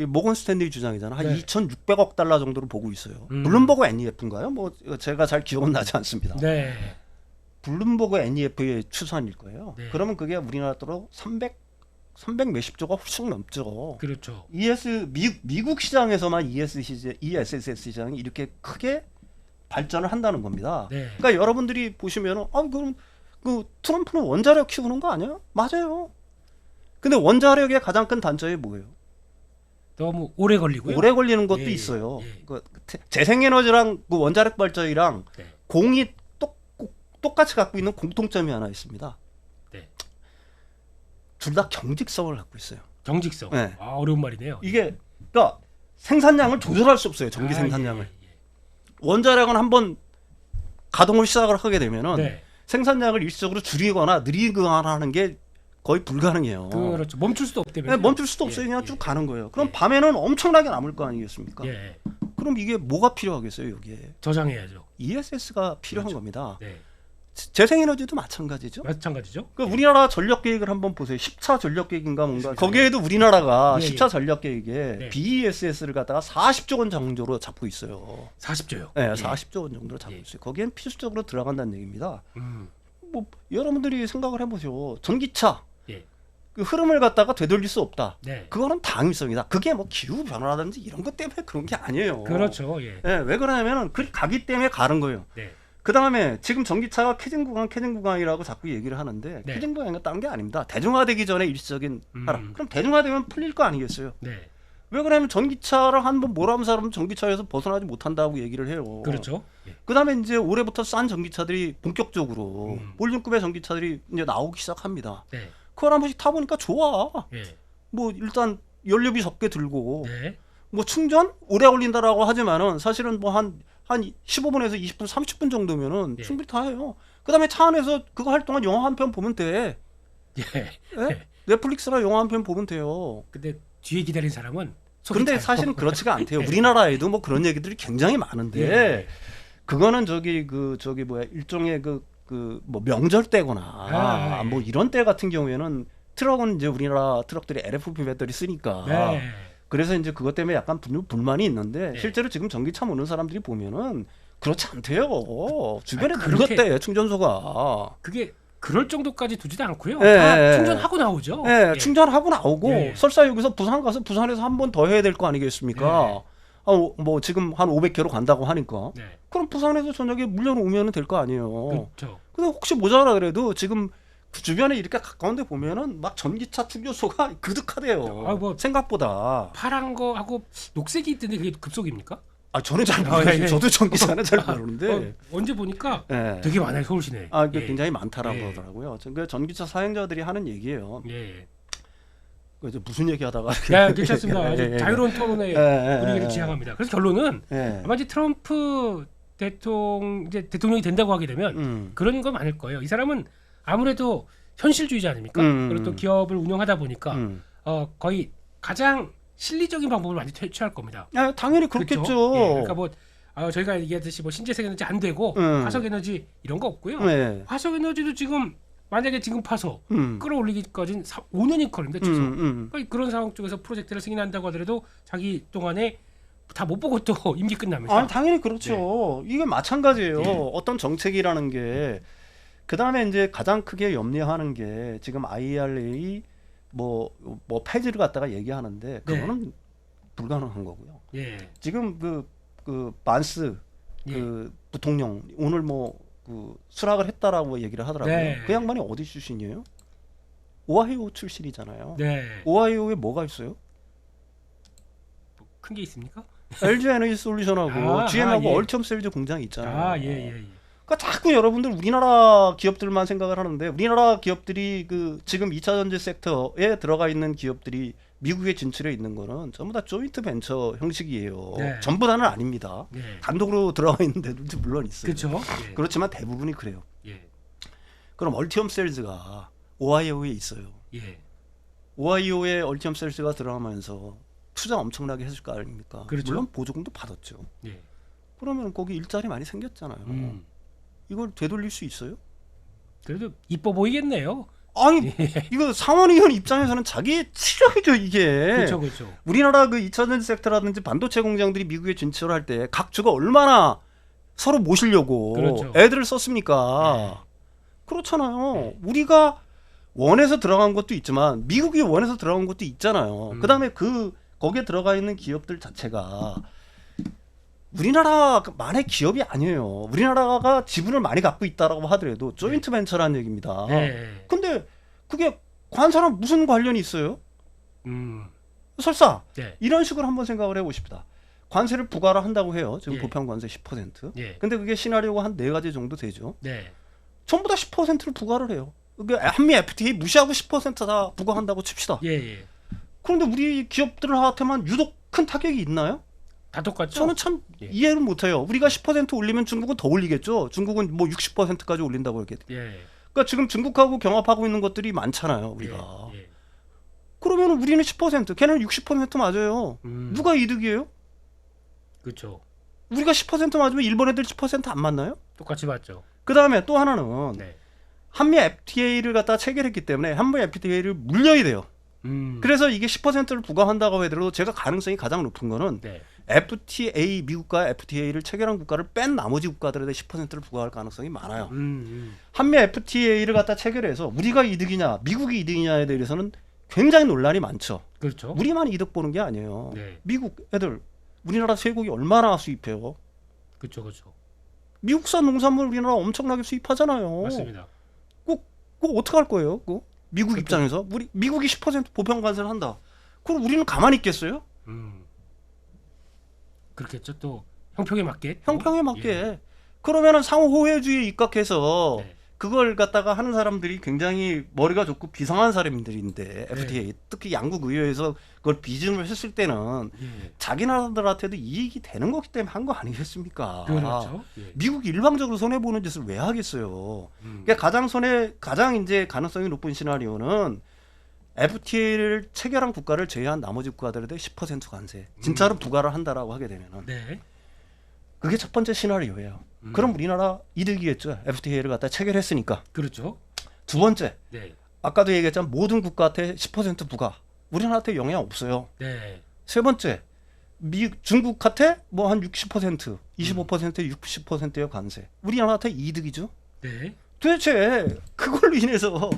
모건 스탠리 주장이잖아. 한 네. 2,600억 달러 정도로 보고 있어요. 블룸버그 NEF인가요? 뭐 제가 잘 기억은 나지 않습니다. 네. 블룸버그 NEF의 추산일 거예요. 네. 그러면 그게 우리나라 돈으로 300 300 몇십 조가 훨씬 넘죠. 그렇죠. 미국 시장에서만 ESS 시장이 이렇게 크게 발전을 한다는 겁니다. 네. 그러니까 여러분들이 보시면은 그럼 그 트럼프는 원자력 키우는 거 아니야? 맞아요. 근데 원자력의 가장 큰 단점이 뭐예요? 너무 오래 걸리고요. 오래 걸리는 것도 예, 있어요. 예. 그 재생에너지랑 그 원자력 발전이랑 네. 공이 똑같이 갖고 있는 공통점이 하나 있습니다. 네. 둘 다 경직성을 갖고 있어요. 경직성. 네. 어려운 말이네요. 이게 그러니까 생산량을 조절할 수 없어요. 전기 아, 생산량을. 예. 원자력은 한번 가동을 시작을 하게 되면은 네. 생산량을 일시적으로 줄이거나 느리거나 하는 게 거의 불가능해요. 그렇죠. 멈출 수도 없대요. 네, 멈출 수도 없어요. 그냥 예. 쭉 가는 거예요. 그럼 예. 밤에는 엄청나게 남을 거 아니겠습니까? 예. 그럼 이게 뭐가 필요하겠어요, 여기에? 저장해야죠. ESS가 필요한 그렇죠. 겁니다. 네. 재생에너지도 마찬가지죠. 마찬가지죠. 그러니까 우리나라 전력 계획을 한번 보세요. 10차 전력 계획인가 뭔가. 그렇습니다. 거기에도 우리나라가 예, 10차 전력 계획에 네. BESS를 갖다가 40조 원 정도로 잡고 있어요. 40조요. 네, 40조 원 정도로 잡고 예. 있어요. 거기엔 필수적으로 들어간다는 얘기입니다. 음. 뭐 여러분들이 생각을 해보세요. 전기차 예. 그 흐름을 갖다가 되돌릴 수 없다. 네. 그거는 당위성이다. 그게 뭐 기후 변화라든지 이런 것 때문에 그런 게 아니에요. 그렇죠. 예. 네, 왜 그러냐면은 그 가기 때문에 가는 거예요. 네. 그 다음에 지금 전기차가 캐진 구간이라고 자꾸 얘기를 하는데 네. 캐진 구간이 다른 게 아닙니다. 대중화되기 전에 일시적인 하라. 음. 그럼 대중화되면 풀릴 거 아니겠어요? 네. 왜 그러냐면 전기차를 한번 몰아온 사람은 전기차에서 벗어나지 못한다고 얘기를 해요. 그렇죠. 예. 그 다음에 이제 올해부터 싼 전기차들이 본격적으로 음. 볼륨급의 전기차들이 이제 나오기 시작합니다. 네. 그걸 한 번씩 타보니까 좋아. 예. 뭐 일단 연료비 적게 들고 네. 뭐 충전 오래 걸린다라고 하지만은 사실은 뭐 한 15분에서 20분, 30분 정도면은 예. 충분히 다 해요. 그다음에 차 안에서 그거 할 동안 영화 한 편 보면 돼. 예. 예? 넷플릭스나 영화 한 편 보면 돼요. 근데 뒤에 기다린 사람은 속이 근데 타요. 사실은 그렇지가 않대요. 예. 우리나라에도 뭐 그런 얘기들이 굉장히 많은데 예. 그거는 일종의 뭐 명절 때거나 예. 뭐 이런 때 같은 경우에는 트럭은 이제 우리나라 트럭들이 LFP 배터리 쓰니까 네. 그래서 이제 그것 때문에 약간 불만이 있는데 네. 실제로 지금 전기차 모는 사람들이 보면은 그렇지 않대요. 주변에 그렇게- 늙었대 충전소가. 그게 그럴 정도까지 두지도 않고요. 예, 다 예. 충전하고 나오죠. 예, 예. 충전하고 나오고 예. 설사 여기서 부산 가서 부산에서 한 번 더 해야 될 거 아니겠습니까? 네. 뭐 지금 한 500km 간다고 하니까 네. 그럼 부산에서 저녁에 물려오면 될 거 아니에요. 그렇죠. 근데 혹시 모자라 그래도 지금 그 주변에 이렇게 가까운데 보면은 막 전기차 충전소가 그득하대요. 뭐 생각보다. 파란 거하고 녹색이 있던데 그게 급속입니까? 저는 잘 아, 모르겠어요. 예. 저도 전기차는 잘 모르는데. 언제 보니까 예. 되게 많아요 서울 시내. 이게 예. 굉장히 많다라고 예. 하더라고요. 그 전기차 사용자들이 하는 얘기예요. 예. 그 이제 무슨 얘기하다가 야, 괜찮습니다. 아주 예, 예. 자유로운 토론의 분위기를 지향합니다. 그래서 결론은 예. 아마 이제 트럼프 대통령이 된다고 하게 되면 그런 건 많을 거예요. 이 사람은 아무래도 현실주의자 아닙니까? 그리고 또 기업을 운영하다 보니까 거의 가장 실리적인 방법을 많이 취할 겁니다. 당연히 그렇겠죠. 그렇죠? 예, 그러니까 뭐 저희가 얘기하듯이 뭐 신재생 에너지 안 되고 화석 에너지 이런 거 없고요. 네. 화석 에너지도 지금 만약에 지금 파서 음. 끌어올리기까지는 5년이 걸립니다. 최소. 음. 그러니까 그런 상황 쪽에서 프로젝트를 승인한다고 하더라도 자기 동안에 다 못 보고 또 임기 끝나면서 당연히 그렇죠. 이게 마찬가지예요. 어떤 정책이라는 게 그다음에 이제 가장 크게 염려하는 게 지금 IRA 뭐 폐지를 갖다가 얘기하는데 그거는 불가능한 거고요. 예. 지금 그 반스 그 부통령 오늘 그 수락을 했다라고 얘기를 하더라고요. 네. 그 양반이 어디 출신이에요? 오하이오 출신이잖아요. 네. 오하이오에 뭐가 있어요? 큰 게 있습니까? LG 에너지 솔루션하고 GM하고 예. 얼티엄 셀즈 공장이 있잖아요. 예. 그러니까 자꾸 여러분들 우리나라 기업들만 생각을 하는데 우리나라 기업들이 그 지금 2차 전지 섹터에 들어가 있는 기업들이 미국에 진출해 있는 거는 전부 다 조인트 벤처 형식이에요. 네. 전부 다는 아닙니다. 네. 단독으로 들어가 있는 데도 물론 있어요. 그렇죠. 예. 그렇지만 대부분이 그래요. 예. 그럼 얼티엄 셀즈가 오하이오에 있어요. 예. 오하이오에 얼티엄 셀즈가 들어가면서 투자 엄청나게 해줄 거 아닙니까? 그렇죠. 물론 보조금도 받았죠. 예. 그러면 거기 일자리 많이 생겼잖아요. 이걸 되돌릴 수 있어요? 그래도 이뻐 보이겠네요. 아니 이거 상원의원 입장에서는 자기의 치력이죠 이게. 그렇죠. 우리나라 그 2차 전지 섹터라든지 반도체 공장들이 미국에 진출할 때 각 주가 얼마나 서로 모시려고 그렇죠. 애들을 썼습니까? 그렇잖아요. 우리가 원에서 들어간 것도 있지만 미국이 원에서 들어간 것도 있잖아요. 그다음에 거기에 들어가 있는 기업들 자체가 우리나라만의 기업이 아니에요. 우리나라가 지분을 많이 갖고 있다라고 하더라도 조인트 벤처라는 얘기입니다. 네. 근데 그게 관사랑 무슨 관련이 있어요? 설사 네. 이런 식으로 한번 생각을 해보십시다. 관세를 부과를 한다고 해요. 지금 예. 보편 관세 10%. 예. 근데 그게 시나리오가 한 4가지 정도 되죠. 네. 전부 다 10%를 부과를 해요. 그게 한미 FTA 무시하고 10%다 부과한다고 칩시다. 예, 예. 그런데 우리 기업들한테만 유독 큰 타격이 있나요? 다 똑같죠? 저는 참 예. 이해를 못해요. 우리가 10% 올리면 중국은 더 올리겠죠. 중국은 뭐 60%까지 올린다고 했겠죠. 예. 그러니까 지금 중국하고 경합하고 있는 것들이 많잖아요. 우리가. 예. 예. 그러면 우리는 10%, 걔는 60% 맞아요. 누가 이득이에요? 그렇죠. 우리가 10% 맞으면 일본 애들 10%안 맞나요? 똑같이 맞죠. 그 다음에 또 하나는 네. 한미 FTA를 갖다 체결했기 때문에 한미 FTA를 물려야 돼요. 그래서 이게 10%를 부과한다고 하더라도 제가 가능성이 가장 높은 거는 네. FTA 미국과 FTA를 체결한 국가를 뺀 나머지 국가들에 10%를 부과할 가능성이 많아요. 한미 FTA를 갖다 체결해서 우리가 이득이냐 미국이 이득이냐에 대해서는 굉장히 논란이 많죠. 그렇죠. 우리만 이득 보는 게 아니에요. 네. 미국 애들 우리나라 쇠고기 얼마나 수입해요? 그렇죠. 그렇죠. 미국산 농산물 우리나라 엄청나게 수입하잖아요. 맞습니다. 그거 어떻게 할 거예요? 그거? 미국 입장에서 미국이 10% 보편 관세를 한다. 그럼 우리는 가만히 있겠어요? 그렇겠죠. 또 형평에 맞게. 형평에 맞게. 예. 그러면은 상호 호혜주의에 입각해서 네. 그걸 갖다가 하는 사람들이 굉장히 머리가 좋고 비상한 사람들인데 FTA 특히 양국 의회에서 그걸 비준을 했을 때는 예. 자기 나라들한테도 이익이 되는 거기 때문에 한 거 아니겠습니까? 그렇죠. 예. 미국이 일방적으로 손해 보는 짓을 왜 하겠어요? 그러니까 가장 이제 가능성이 높은 시나리오는 FTA를 체결한 국가를 제외한 나머지 국가들에 대해 10% 관세 진짜로 부과를 한다라고 하게 되면은 네. 그게 첫 번째 시나리오예요. 그럼 우리나라 이득이겠죠. FTA를 갖다 체결했으니까. 그렇죠. 두 번째, 네. 아까도 얘기했지만 모든 국가한테 10% 부과. 우리나라한테 영향 없어요. 네. 세 번째, 중국한테 뭐 한 60%, 25%, 60%의 관세. 우리나라한테 이득이죠. 네. 도대체 그걸로 인해서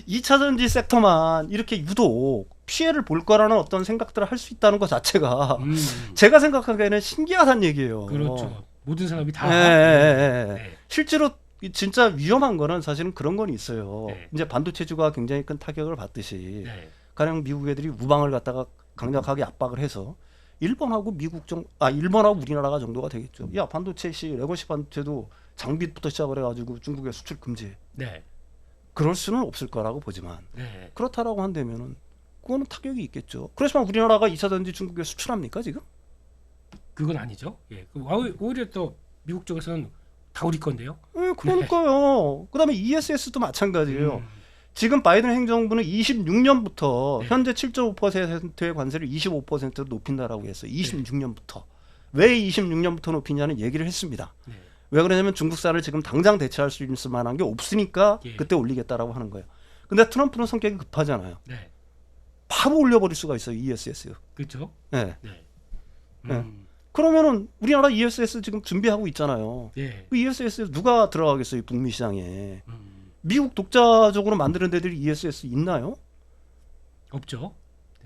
2차 전지 섹터만 이렇게 유독 피해를 볼 거라는 어떤 생각들을 할 수 있다는 것 자체가 제가 생각하기에는 신기하다는 얘기예요. 그렇죠. 모든 산업이 다. 네. 실제로 진짜 위험한 거는 사실은 그런 건 있어요. 네. 이제 반도체주가 굉장히 큰 타격을 받듯이 네. 가령 미국 애들이 우방을 갖다가 강력하게 압박을 해서 일본하고 일본하고 우리나라가 정도가 되겠죠. 야 반도체 레거시 반도체도 장비부터 시작을 해가지고 중국에 수출 금지. 네. 그럴 수는 없을 거라고 보지만 네. 그렇다라고 한다면은 그거는 타격이 있겠죠. 그렇지만 우리나라가 2차 전지 중국에 수출합니까 지금? 그건 아니죠. 예. 오히려 또 미국 쪽에서는 다 우리 건데요. 네, 그러니까요. 그다음에 ESS도 마찬가지예요. 지금 바이든 행정부는 26년부터 현재 7.5%의 관세를 25%로 높인다라고 했어요. 26년부터. 왜 26년부터 높이냐는 얘기를 했습니다. 네. 왜 그러냐면 중국산을 지금 당장 대체할 수 있을 만한 게 없으니까 그때 올리겠다라고 하는 거예요. 근데 트럼프는 성격이 급하잖아요. 네. 바로 올려버릴 수가 있어요. ESS. 그렇죠. 네. 네. 그러면은 우리나라 ESS 지금 준비하고 있잖아요. 예. 그 ESS 누가 들어가겠어요? 북미 시장에. 미국 독자적으로 만드는 데들이 ESS 있나요? 없죠.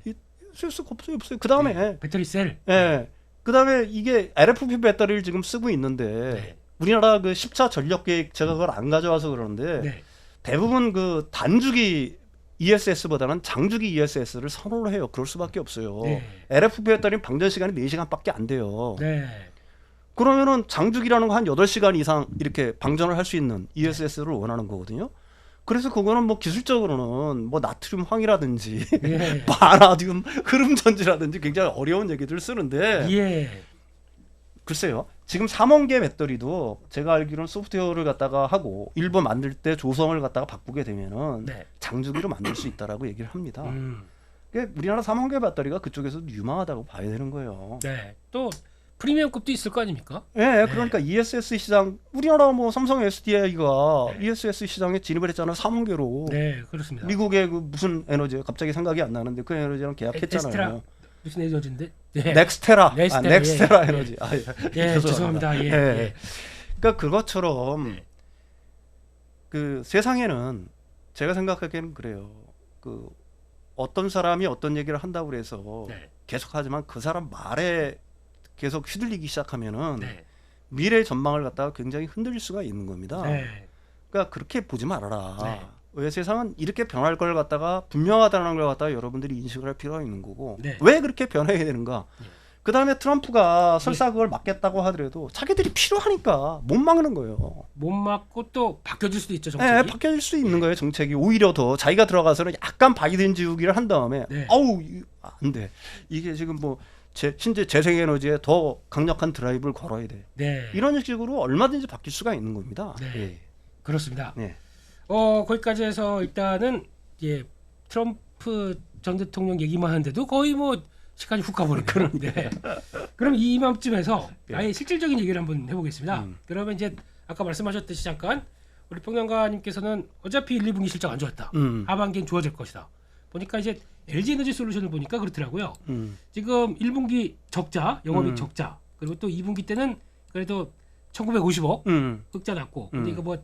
ESS가 없어요. 그 다음에 네. 배터리 셀. 예. 그다음에 이게 LFP 배터리를 지금 쓰고 있는데 네. 우리나라 그 10차 전력 계획 제가 그걸 안 가져와서 그러는데 네. 대부분 그 단주기 ESS보다는 장주기 ESS를 선호를 해요. 그럴 수밖에 없어요. 네. LFP 배터리는 방전 시간이 4시간밖에 안 돼요. 네. 그러면은 장주기라는 거 한 8시간 이상 이렇게 방전을 할 수 있는 ESS를 원하는 거거든요. 그래서 그거는 뭐 기술적으로는 뭐 나트륨 황이라든지 예. 바나듐 흐름 전지라든지 굉장히 어려운 얘기들을 쓰는데 예. 글쎄요. 지금 3원계 배터리도 제가 알기로는 소프트웨어를 갖다가 하고 일부 만들 때 조성을 갖다가 바꾸게 되면은 네. 장주기로 만들 수 있다라고 얘기를 합니다. 그러니까 우리나라 3원계 배터리가 그쪽에서 유망하다고 봐야 되는 거예요. 네. 또 프리미엄급도 있을 거 아닙니까? 네, 그러니까 ESS 시장 우리나라 뭐 삼성 SDI가 네. ESS 시장에 진입을 했잖아요. 3원계로. 네, 그렇습니다. 미국의 그 무슨 에너지 갑자기 생각이 안 나는데 그 에너지랑 계약했잖아요. 에스테라 무슨 에너지인데? 네. 넥스테라. 넥스테라, 예. 에너지. 예, 죄송합니다. 예. 예. 예. 그러니까 그것처럼 네. 그 세상에는 제가 생각하기에는 그래요. 그 어떤 사람이 어떤 얘기를 한다고 그래서 네. 계속하지만 그 사람 말에 계속 휘둘리기 시작하면은 네. 미래 전망을 갖다가 굉장히 흔들릴 수가 있는 겁니다. 네. 그러니까 그렇게 보지 말아라. 네. 왜 세상은 이렇게 변할 걸 갖다가 분명하다는 걸 갖다가 여러분들이 인식을 할 필요가 있는 거고 네. 왜 그렇게 변해야 되는가? 네. 그 다음에 트럼프가 설사 그걸 막겠다고 하더라도 자기들이 필요하니까 못 막는 거예요. 못 맞고 또 바뀌어질 수도 있죠, 정책이. 네, 바뀌어질 수 있는 거예요, 정책이. 오히려 더 자기가 들어가서는 약간 바이든 지우기를 한 다음에 네. 아우 안 돼. 이게 지금 뭐 신재 재생에너지에 더 강력한 드라이브를 걸어야 돼. 네. 이런 식으로 얼마든지 바뀔 수가 있는 겁니다. 네. 예. 그렇습니다. 네. 거기까지 해서 일단은 트럼프 전 대통령 얘기만 하는데도 거의 뭐 시간이 훅 가버리네요. 네. 그럼 이맘쯤에서 아예 실질적인 얘기를 한번 해보겠습니다. 그러면 이제 아까 말씀하셨듯이 잠깐 우리 평론가님께서는 어차피 1, 2분기 실적 안 좋았다. 하반기엔 좋아질 것이다. 보니까 이제 LG에너지솔루션을 보니까 그렇더라고요. 지금 1분기 적자, 영업이익 적자, 그리고 또 2분기 때는 그래도 1950억 흑자 났고, 근데 이거 뭐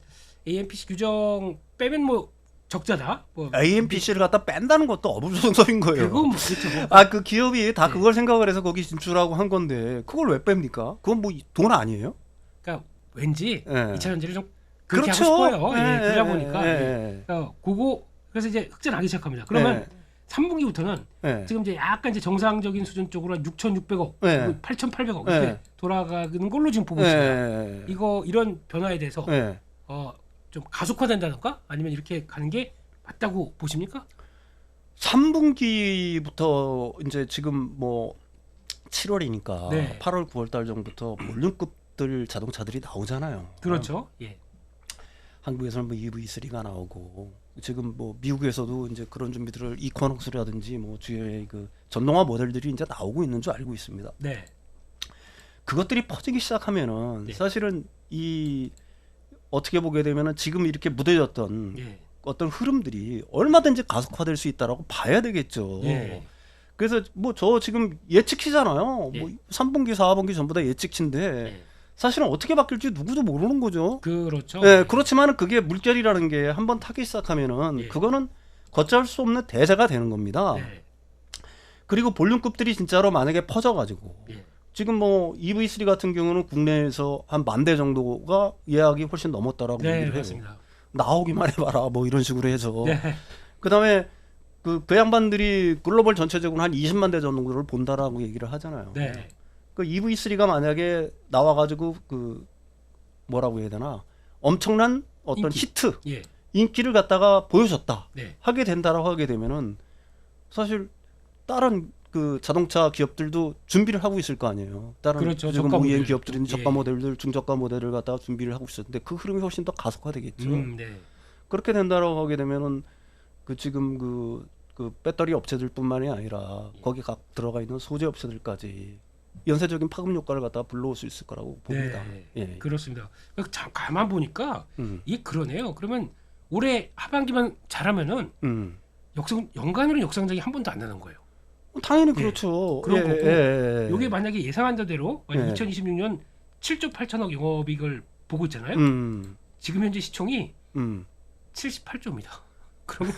AMPC 규정 빼면 뭐 적자다. 뭐 AMPC를 갖다 뺀다는 것도 어불성설인 거예요. 그건 뭐 그렇죠. 뭐. 그 기업이 다 네. 그걸 생각을 해서 거기 진출하고 한 건데 그걸 왜 뺍니까? 그건 뭐 돈 아니에요? 그러니까 왠지 네. 2차 전지를 좀 그렇게 그렇죠. 하고 싶어요. 네, 예, 그러다 보니까 네. 그거 그래서 이제 흑자 나기 시작합니다. 그러면 3분기부터는 네. 지금 이제 약간 이제 정상적인 수준 쪽으로 한 6,600억, 네. 8,800억 네. 이렇게 돌아가는 걸로 지금 보고 있습니다. 네. 이런 변화에 대해서 네. 좀 가속화된다던가 아니면 이렇게 가는 게 맞다고 보십니까? 3분기부터 이제 지금 뭐 7월이니까 네. 8월 9월 달 정도부터 볼륨급들 자동차들이 나오잖아요. 그렇죠. 예. 한국에서는 뭐 EV3가 나오고 지금 뭐 미국에서도 이제 그런 준비들을 이코노스라든지 뭐 주요의 그 전동화 모델들이 이제 나오고 있는 줄 알고 있습니다. 네. 그것들이 퍼지기 시작하면은 네. 사실은 이 어떻게 보게 되면은 지금 이렇게 무뎌졌던 예. 어떤 흐름들이 얼마든지 가속화될 수 있다라고 봐야 되겠죠. 예. 그래서 뭐 저 지금 예측치잖아요. 예. 뭐 3분기, 4분기 전부 다 예측치인데 예. 사실은 어떻게 바뀔지 누구도 모르는 거죠. 그렇죠. 네, 그렇지만 그게 물결이라는 게 한번 타기 시작하면은 예. 그거는 걷잡을 수 없는 대세가 되는 겁니다. 네. 그리고 볼륨급들이 진짜로 만약에 퍼져가지고 예. 지금 뭐 EV3 같은 경우는 국내에서 한 10,000대 정도가 예약이 훨씬 넘었다라고 네, 얘기를 해요. 맞습니다. 나오기만 해봐라 뭐 이런 식으로 해서 네. 그다음에 그 양반들이 글로벌 전체적으로 한 20만 대 정도를 본다라고 얘기를 하잖아요. 네. 그 EV3가 만약에 나와가지고 그 뭐라고 해야 되나 엄청난 어떤 인기. 히트 예. 인기를 갖다가 보여줬다 네. 하게 된다라고 하게 되면은 사실 다른 그 자동차 기업들도 준비를 하고 있을 거 아니에요. 다른 그렇죠. 지금 저가 OEM 모델. 기업들은 저가 예. 모델들, 중저가 모델을 갖다가 준비를 하고 있었는데 그 흐름이 훨씬 더 가속화되겠죠. 네. 그렇게 된다라고 하게 되면은 그 지금 그 배터리 업체들뿐만이 아니라 거기 각 들어가 있는 소재 업체들까지 연쇄적인 파급 효과를 갖다가 불러올 수 있을 거라고 봅니다. 네. 예. 그렇습니다. 참 가만 보니까 음. 이게 그러네요. 그러면 올해 하반기만 잘하면은 음. 연간으로 역상장이 한 번도 안 나는 거예요. 당연히 예. 그렇죠. 그런 거고 예. 이게 만약에 예상한 대로 예. 2026년 7조 8천억 영업이익을 보고 있잖아요. 지금 현재 시총이 78조입니다. 그러면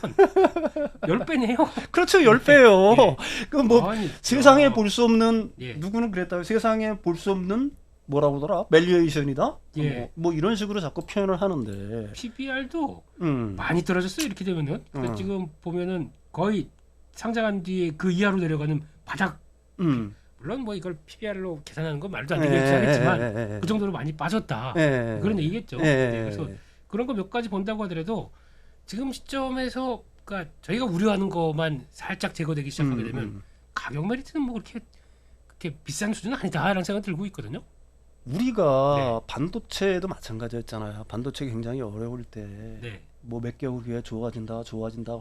10배네요. 그렇죠. 10배요. 예. 그 뭐 아니, 세상에 볼 수 없는 예. 누구는 그랬다. 세상에 볼 수 없는 뭐라고 하더라? 밸류에이션이다. 예. 뭐 이런 식으로 자꾸 표현을 하는데. PBR도 음. 많이 떨어졌어요. 이렇게 되면은. 그러니까 지금 보면은 거의 상장한 뒤에 그 이하로 내려가는 바닥. 음. 물론 뭐 이걸 PBR로 계산하는 건 말도 안 되겠지 하겠지만 그 정도로 많이 빠졌다. 그런 얘기겠죠. 네, 그래서 그런 거 몇 가지 본다고 하더라도 지금 시점에서 그러니까 저희가 우려하는 것만 살짝 제거되기 시작하게 되면 가격 메리트는 뭐 그렇게 비싼 수준은 아니다라는 생각이 들고 있거든요. 우리가 반도체도 마찬가지였잖아요. 반도체 굉장히 어려울 때 뭐 몇 개월 후에 좋아진다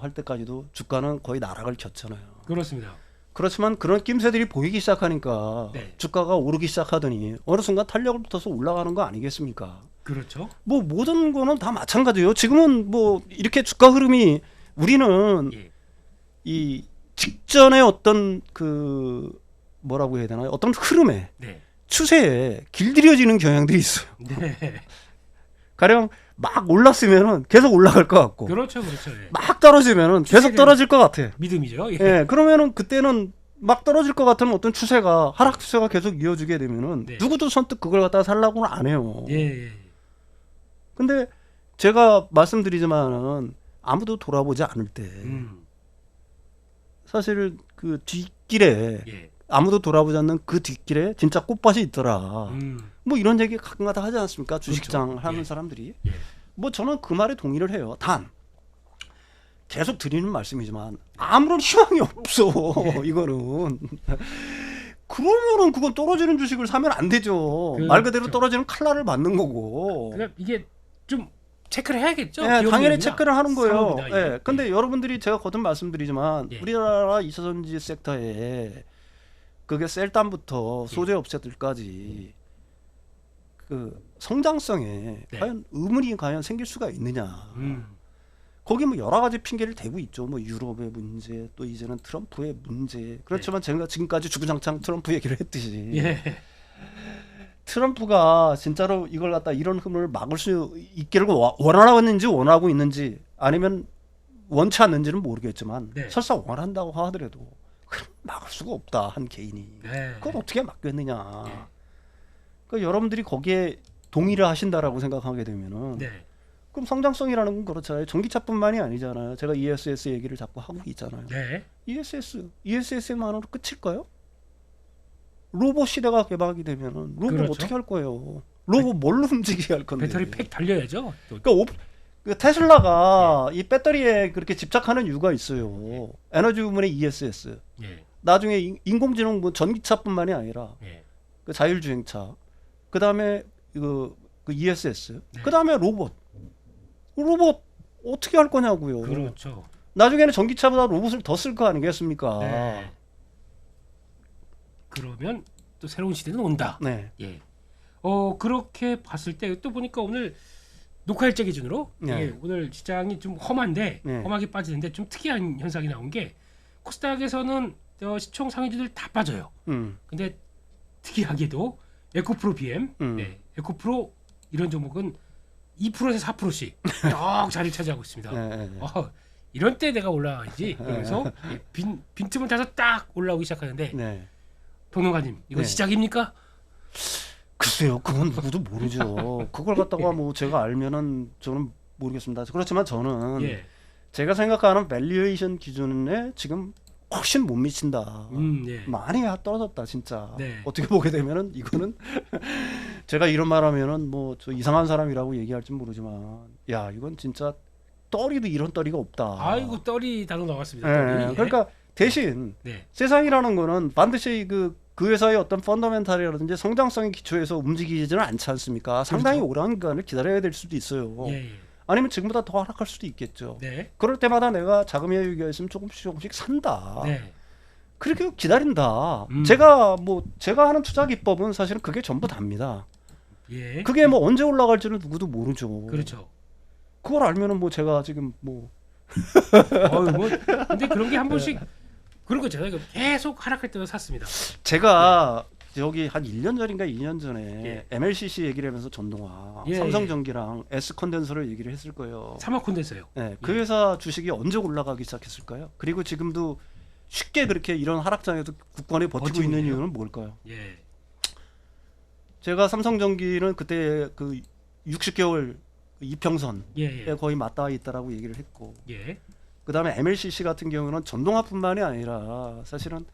할 때까지도 주가는 거의 나락을 겼잖아요. 그렇습니다. 그렇지만 그런 낌새들이 보이기 시작하니까 주가가 오르기 시작하더니 어느 순간 탄력을 붙어서 올라가는 거 아니겠습니까? 그렇죠. 뭐 모든 거는 다 마찬가지예요. 지금은 뭐 이렇게 주가 흐름이 우리는 이 직전에 어떤 그 뭐라고 해야 되나요? 어떤 흐름에 추세에 길들여지는 경향들이 있어요. 가령 막 올랐으면은 계속 올라갈 것 같고, 그렇죠, 그렇죠. 예. 막 떨어지면은 계속 떨어질 것 같아. 믿음이죠. 예. 예, 그러면은 그때는 막 떨어질 것 같은 어떤 추세가 하락 추세가 계속 이어지게 되면은 네. 누구도 선뜻 그걸 갖다가 살라고는 안 해요. 예. 근데 제가 말씀드리지만은 아무도 돌아보지 않을 때 사실 그 뒷길에 예. 아무도 돌아보지 않는 그 뒷길에 진짜 꽃밭이 있더라. 음. 뭐 이런 얘기 가끔가다 하지 않습니까? 주식장 그렇죠. 하는 예. 사람들이. 예. 뭐 저는 그 말에 동의를 해요. 단 계속 드리는 말씀이지만 아무런 희망이 없어. 예. 이거는. 그러면은 그건 떨어지는 주식을 사면 안 되죠. 말 그대로 그렇죠. 떨어지는 칼날을 맞는 거고. 그러니까 이게 좀 체크를 해야겠죠. 예, 당연히 기업이나 체크를 하는 거예요. 상업이나 예. 이게. 근데 예. 여러분들이 제가 거듭 말씀드리지만 예. 우리나라 2차전지 섹터에 그게 셀담부터 예. 소재 업체들까지 그 성장성에 네. 과연 의문이 과연 생길 수가 있느냐. 거기 뭐 여러 가지 핑계를 대고 있죠. 뭐 유럽의 문제, 또 이제는 트럼프의 문제. 그렇지만 제가 지금까지 주구장창 트럼프 얘기를 했듯이 예. 트럼프가 진짜로 이걸 갖다 이런 흐름을 막을 수 있기를 원하는지 원하고 있는지 아니면 원치 않는지는 모르겠지만 네. 설사 원한다고 하더라도 그럼 막을 수가 없다 한 개인이. 네. 그걸 어떻게 막겠느냐. 네. 그러니까 여러분들이 거기에 동의를 하신다라고 생각하게 되면은 네. 그럼 성장성이라는 건 그렇잖아요. 전기차뿐만이 아니잖아요. 제가 ESS 얘기를 자꾸 하고 있잖아요. 네. ESS만으로 끝일까요? 로봇 시대가 개방이 되면은 로봇 그렇죠. 어떻게 할 거예요? 로봇 뭘로 움직이게 할 건데? 배터리 팩 달려야죠. 또. 그러니까 그 테슬라가 이 배터리에 그렇게 집착하는 이유가 있어요. 에너지 부문의 ESS. 예. 나중에 인공지능 뭐 전기차뿐만이 아니라 예. 그 자율주행차. 그다음에 그 ESS. 네. 그다음에 로봇 어떻게 할 거냐고요. 그렇죠. 나중에는 전기차보다 로봇을 더 쓸 거 아니겠습니까? 네. 그러면 또 새로운 시대는 온다. 네. 예. 그렇게 봤을 때 또 보니까 오늘 녹화일자 기준으로 네. 예, 오늘 시장이 좀 험한데 네. 험하게 빠지는데 좀 특이한 현상이 나온 게 코스닥에서는 시총 상위주들 다 빠져요. 근데 특이하게도 에코프로 BM, 네, 에코프로 이런 종목은 2%에서 4%씩 쭉 자리를 차지하고 있습니다. 네. 이런 때 내가 올라가야지. 그래서 예, 빈틈을 타서 딱 올라오기 시작하는데 네. 평론가님 이거 네. 시작입니까? 글쎄요, 그건 누구도 모르죠. 그걸 갖다가 뭐 제가 알면은 저는 모르겠습니다. 그렇지만 저는 예. 제가 생각하는 밸류에이션 기준에 지금 훨씬 못 미친다. 예. 많이 떨어졌다 진짜. 네. 어떻게 보게 되면은 이거는 제가 이런 말하면은 뭐 저 이상한 사람이라고 얘기할지 모르지만, 야 이건 진짜 떨이도 이런 떨이가 없다. 아이고 떨이 단어 나왔습니다. 네, 떨이. 그러니까 대신 네. 세상이라는 세상이라는 거는 반드시 그 회사의 어떤 펀더멘탈이라든지 성장성의 기초에서 움직이지는 않지 않습니까? 상당히 그렇죠. 오랜 기간을 기다려야 될 수도 있어요. 예, 예. 아니면 지금보다 더 하락할 수도 있겠죠. 네. 그럴 때마다 내가 자금의 여유가 있으면 조금씩 산다. 네. 그렇게 기다린다. 음. 제가 하는 투자 기법은 사실은 그게 전부 답니다. 예. 그게 뭐 언제 올라갈지는 누구도 모르죠. 그렇죠. 그걸 알면은 뭐 제가 지금 뭐 뭐 근데 그런 게 한 번씩 그런 거 있잖아요. 계속 하락할 때도 샀습니다. 제가 여기 한 1년 전인가 2년 전에 예. MLCC 얘기를 하면서 전동화, 예, 삼성전기랑 S 컨덴서를 얘기를 했을 거예요. 사막 콘덴서요. 네, 그 예. 회사 주식이 언제 올라가기 시작했을까요? 그리고 지금도 쉽게 그렇게 이런 하락장에도 굳건히 버티고 있는 있네요. 이유는 뭘까요? 예. 제가 삼성전기는 그때 그 60개월 이평선에 예. 예. 거의 맞닿아 있다라고 얘기를 했고, 예. 그다음에 MLCC 같은 경우는 전동화뿐만이 아니라 사실은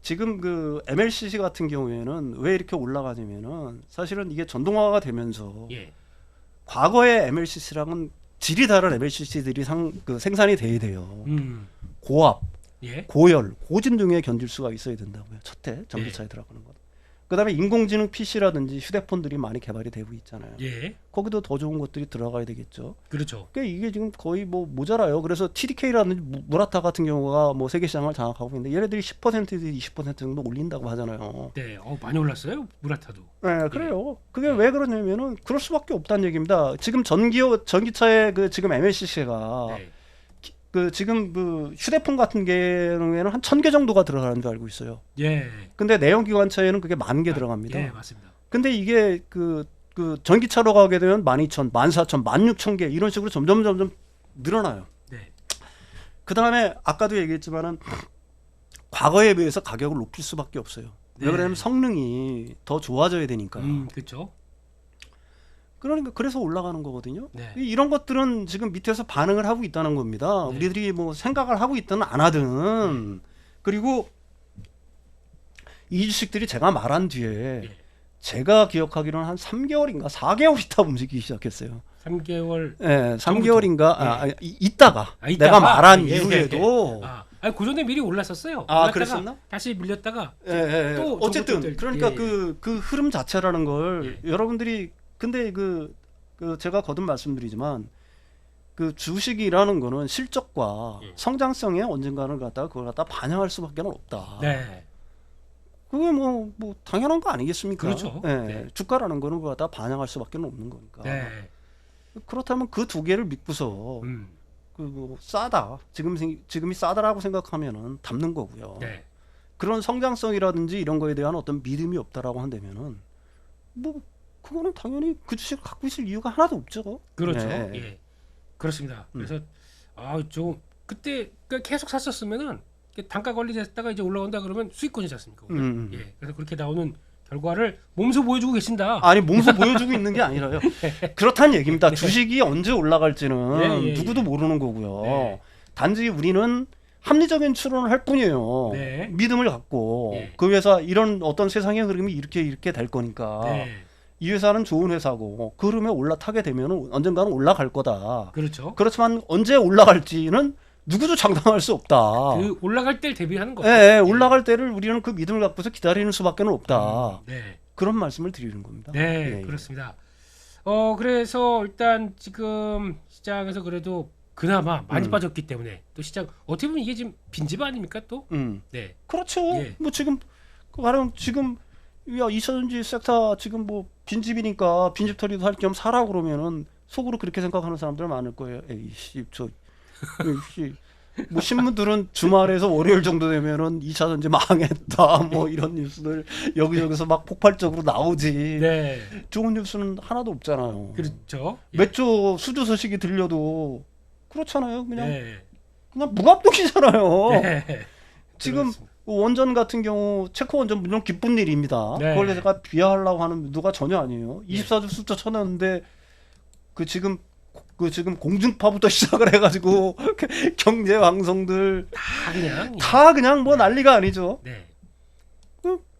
지금 그 MLCC 같은 경우에는 왜 이렇게 올라가냐면은 사실은 이게 전동화가 되면서 예. 과거의 MLCC랑은 질이 다른 MLCC들이 생산이 돼야 돼요. 고압, 예. 고열, 고진동에 견딜 수가 있어야 된다고요. 첫째 전기차에 들어가는 것. 그다음에 인공지능 PC라든지 휴대폰들이 많이 개발이 되고 있잖아요. 예. 거기도 더 좋은 것들이 들어가야 되겠죠. 그렇죠. 그러니까 이게 지금 거의 뭐 모자라요. 그래서 TDK라든지 무라타 같은 경우가 뭐 세계 시장을 장악하고 있는데 얘네들이 10% 20% 정도 올린다고 하잖아요. 네. 많이 올랐어요. 무라타도. 네, 그래요. 그게 왜 그러냐면은 그럴 수밖에 없다는 얘기입니다. 지금 전기차의 그 지금 MLCC가 네. 그 지금 그 휴대폰 같은 경우에는 한 1000개 정도가 들어가는 줄 알고 있어요. 예. 근데 내연기관차에는 그게 10,000개 들어갑니다. 예, 맞습니다. 근데 이게 그 그 전기차로 가게 되면 12,000, 14,000, 16,000개 이런 식으로 점점 늘어나요. 네. 그 다음에 아까도 얘기했지만은 과거에 비해서 가격을 높일 수밖에 없어요. 왜 그러냐면 성능이 더 좋아져야 되니까. 그렇죠. 그러니까 그래서 올라가는 거거든요. 네. 이런 것들은 지금 밑에서 반응을 하고 있다는 겁니다. 네. 우리들이 뭐 생각을 하고 있든 안 하든. 그리고 이 주식들이 제가 말한 뒤에 네. 제가 기억하기로는 한 3개월인가 4개월 있다 움직이기 시작했어요. 3개월. 예, 3개월인가 네. 있다가 내가 말한 이후에도 그 전에 미리 올랐었어요. 그랬었나? 다시 밀렸다가 또 어쨌든 그러니까 그 흐름 자체라는 걸 여러분들이 근데 그 제가 거듭 말씀드리지만 그 주식이라는 거는 실적과 성장성에 언젠가는 그걸 갖다 반영할 수밖에 없다. 네. 그게 뭐 당연한 거 아니겠습니까? 그렇죠. 네. 주가라는 거는 그걸 갖다 반영할 수밖에 없는 거니까. 네. 그렇다면 그 두 개를 믿고서 그 뭐 싸다 지금이 싸다라고 생각하면은 담는 거고요. 네. 그런 성장성이라든지 이런 거에 대한 어떤 믿음이 없다라고 한다면은 뭐 그거는 당연히 그 주식을 갖고 있을 이유가 하나도 없죠. 그렇죠. 네. 예. 그렇습니다. 그래서 좀 그때 계속 샀었으면은 단가 관리됐다가 이제 올라온다 그러면 수익권이지 않습니까? 예. 그래서 그렇게 나오는 결과를 몸소 보여주고 계신다. 아니 몸소 보여주고 있는 게 아니라요. 그렇다는 얘기입니다. 주식이 언제 올라갈지는 누구도 모르는 거고요. 네. 단지 우리는 합리적인 추론을 할 뿐이에요. 네. 믿음을 갖고 네. 그 회사 이런 어떤 세상의 흐름이 이렇게 될 거니까 네. 이 회사는 좋은 회사고 그 흐름에 올라타게 되면 언젠가는 올라갈 거다. 그렇죠. 그렇지만 언제 올라갈지는 누구도 장담할 수 없다. 그 올라갈 때를 대비하는 거죠. 네, 올라갈 때를 우리는 그 믿음을 갖고서 기다리는 수밖에 없다. 네. 그런 말씀을 드리는 겁니다. 네, 그렇습니다. 그래서 일단 지금 시장에서 그래도 그나마 많이 빠졌기 때문에 또 시장 어떻게 보면 이게 지금 빈집 아닙니까 또? 네. 그렇죠. 예. 뭐 지금 가령 지금 야 2차전지 섹터 지금 뭐 빈집이니까 빈집 털이도 할 겸 사라 그러면은 속으로 그렇게 생각하는 사람들 많을 거예요. 에이씨 뭐 신문들은 주말에서 월요일 정도 되면은 2차전지 망했다 뭐 이런 뉴스들 여기저기서 막 폭발적으로 나오지. 네. 좋은 뉴스는 하나도 없잖아요. 그렇죠. 몇 조 수주 소식이 들려도 그렇잖아요. 그냥 네. 무감독이잖아요. 네. 지금 그렇습니다. 원전 같은 경우 체코 원전 물론 기쁜 일입니다. 네. 그걸 제가 비하하려고 하는 의도가 전혀 아니에요. 24주 숫자 쳐놨는데 그 지금 공중파부터 시작을 해가지고 경제 방송들 다 그냥 뭐 난리가 아니죠. 네.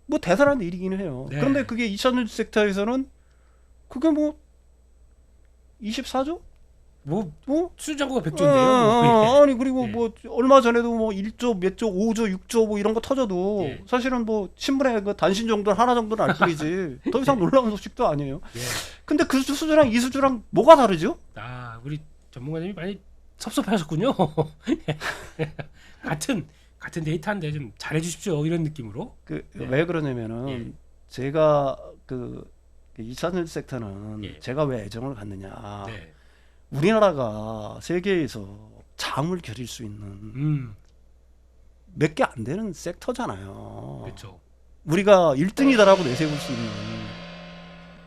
뭐 대단한 일이기는 해요. 네. 그런데 그게 2차전지 섹터에서는 그게 뭐 24조? 뭐 수주잔고가 어, 100조인데요. 아니 그리고 뭐 얼마 전에도 뭐 1조, 몇 조, 5조, 6조 뭐 이런 거 터져도 사실은 뭐 신문에 그 단신 정도는 하나 정도는 알 뿐이지 더 이상 놀라운 소식도 아니에요. 근데 그 수주랑 이 수주랑 뭐가 다르죠? 우리 전문가님이 많이 섭섭하셨군요. 같은 데이터인데 좀 잘해주십시오 이런 느낌으로. 왜 그러냐면은 제가 그 2차전지 섹터는 제가 왜 애정을 갖느냐. 우리나라가 세계에서 장을 겨릴 수 있는 몇 개 안 되는 섹터잖아요. 그렇죠. 우리가 1등이다라고 내세울 수 있는.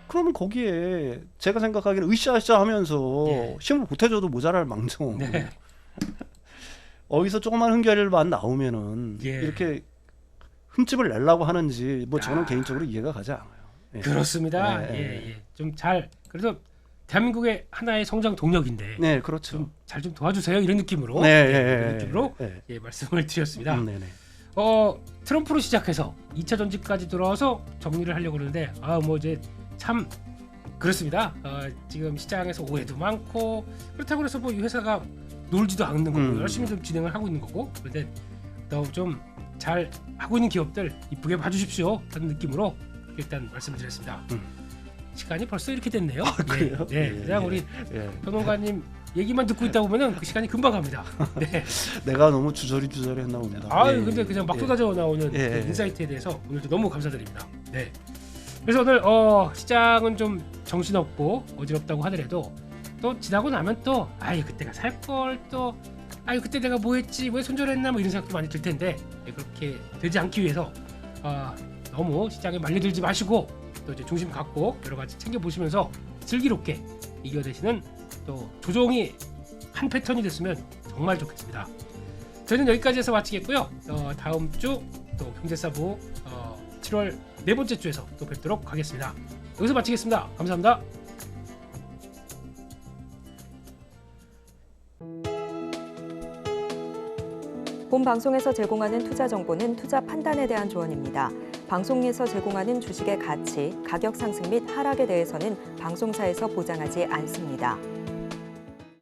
그러면 거기에 제가 생각하기에는 으쌰으쌰 하면서 힘을 보태줘도 모자랄 망정. 어디서 조그만 흠결만 나오면은 이렇게 흠집을 내려고 하는지 뭐 저는 개인적으로 이해가 가지 않아요. 그렇습니다. 좀 잘 그래도 대한민국의 하나의 성장 동력인데. 네, 그렇죠. 잘 좀 도와주세요 이런 느낌으로. 이런 느낌으로 말씀을 드렸습니다. 트럼프로 시작해서 2차 전지까지 들어와서 정리를 하려고 그러는데 뭐 이제 참 그렇습니다. 지금 시장에서 오해도 많고 그렇다고 해서 뭐 이 회사가 놀지도 않는 거고 열심히 좀 진행을 하고 있는 거고 그런데 더 좀 잘 하고 있는 기업들 이쁘게 봐주십시오 하는 느낌으로 일단 말씀드렸습니다. 시간이 벌써 이렇게 됐네요. 그래요? 그냥 우리 평론가님 얘기만 듣고 있다 보면은 그 시간이 금방 갑니다. 내가 너무 주저리 했나 봅니다. 근데 그냥 막 쏟아져 나오는 인사이트에 대해서 오늘도 너무 감사드립니다. 그래서 오늘 시장은 좀 정신없고 어지럽다고 하더라도 또 지나고 나면 또 그때가 살 걸 또 그때 내가 뭐 했지 왜 손절했나 뭐 이런 생각도 많이 들 텐데 그렇게 되지 않기 위해서 너무 시장에 말려들지 마시고 또 이제 중심 갖고 여러 가지 챙겨 보시면서 슬기롭게 이겨내시는 또 조종이 한 패턴이 됐으면 정말 좋겠습니다. 저는 여기까지 해서 마치겠고요. 다음 주 또 경제사부 7월 네 번째 주에서 또 뵙도록 하겠습니다. 여기서 마치겠습니다. 감사합니다. 본 방송에서 제공하는 투자 정보는 투자 판단에 대한 조언입니다. 방송에서 제공하는 주식의 가치, 가격 상승 및 하락에 대해서는 방송사에서 보장하지 않습니다.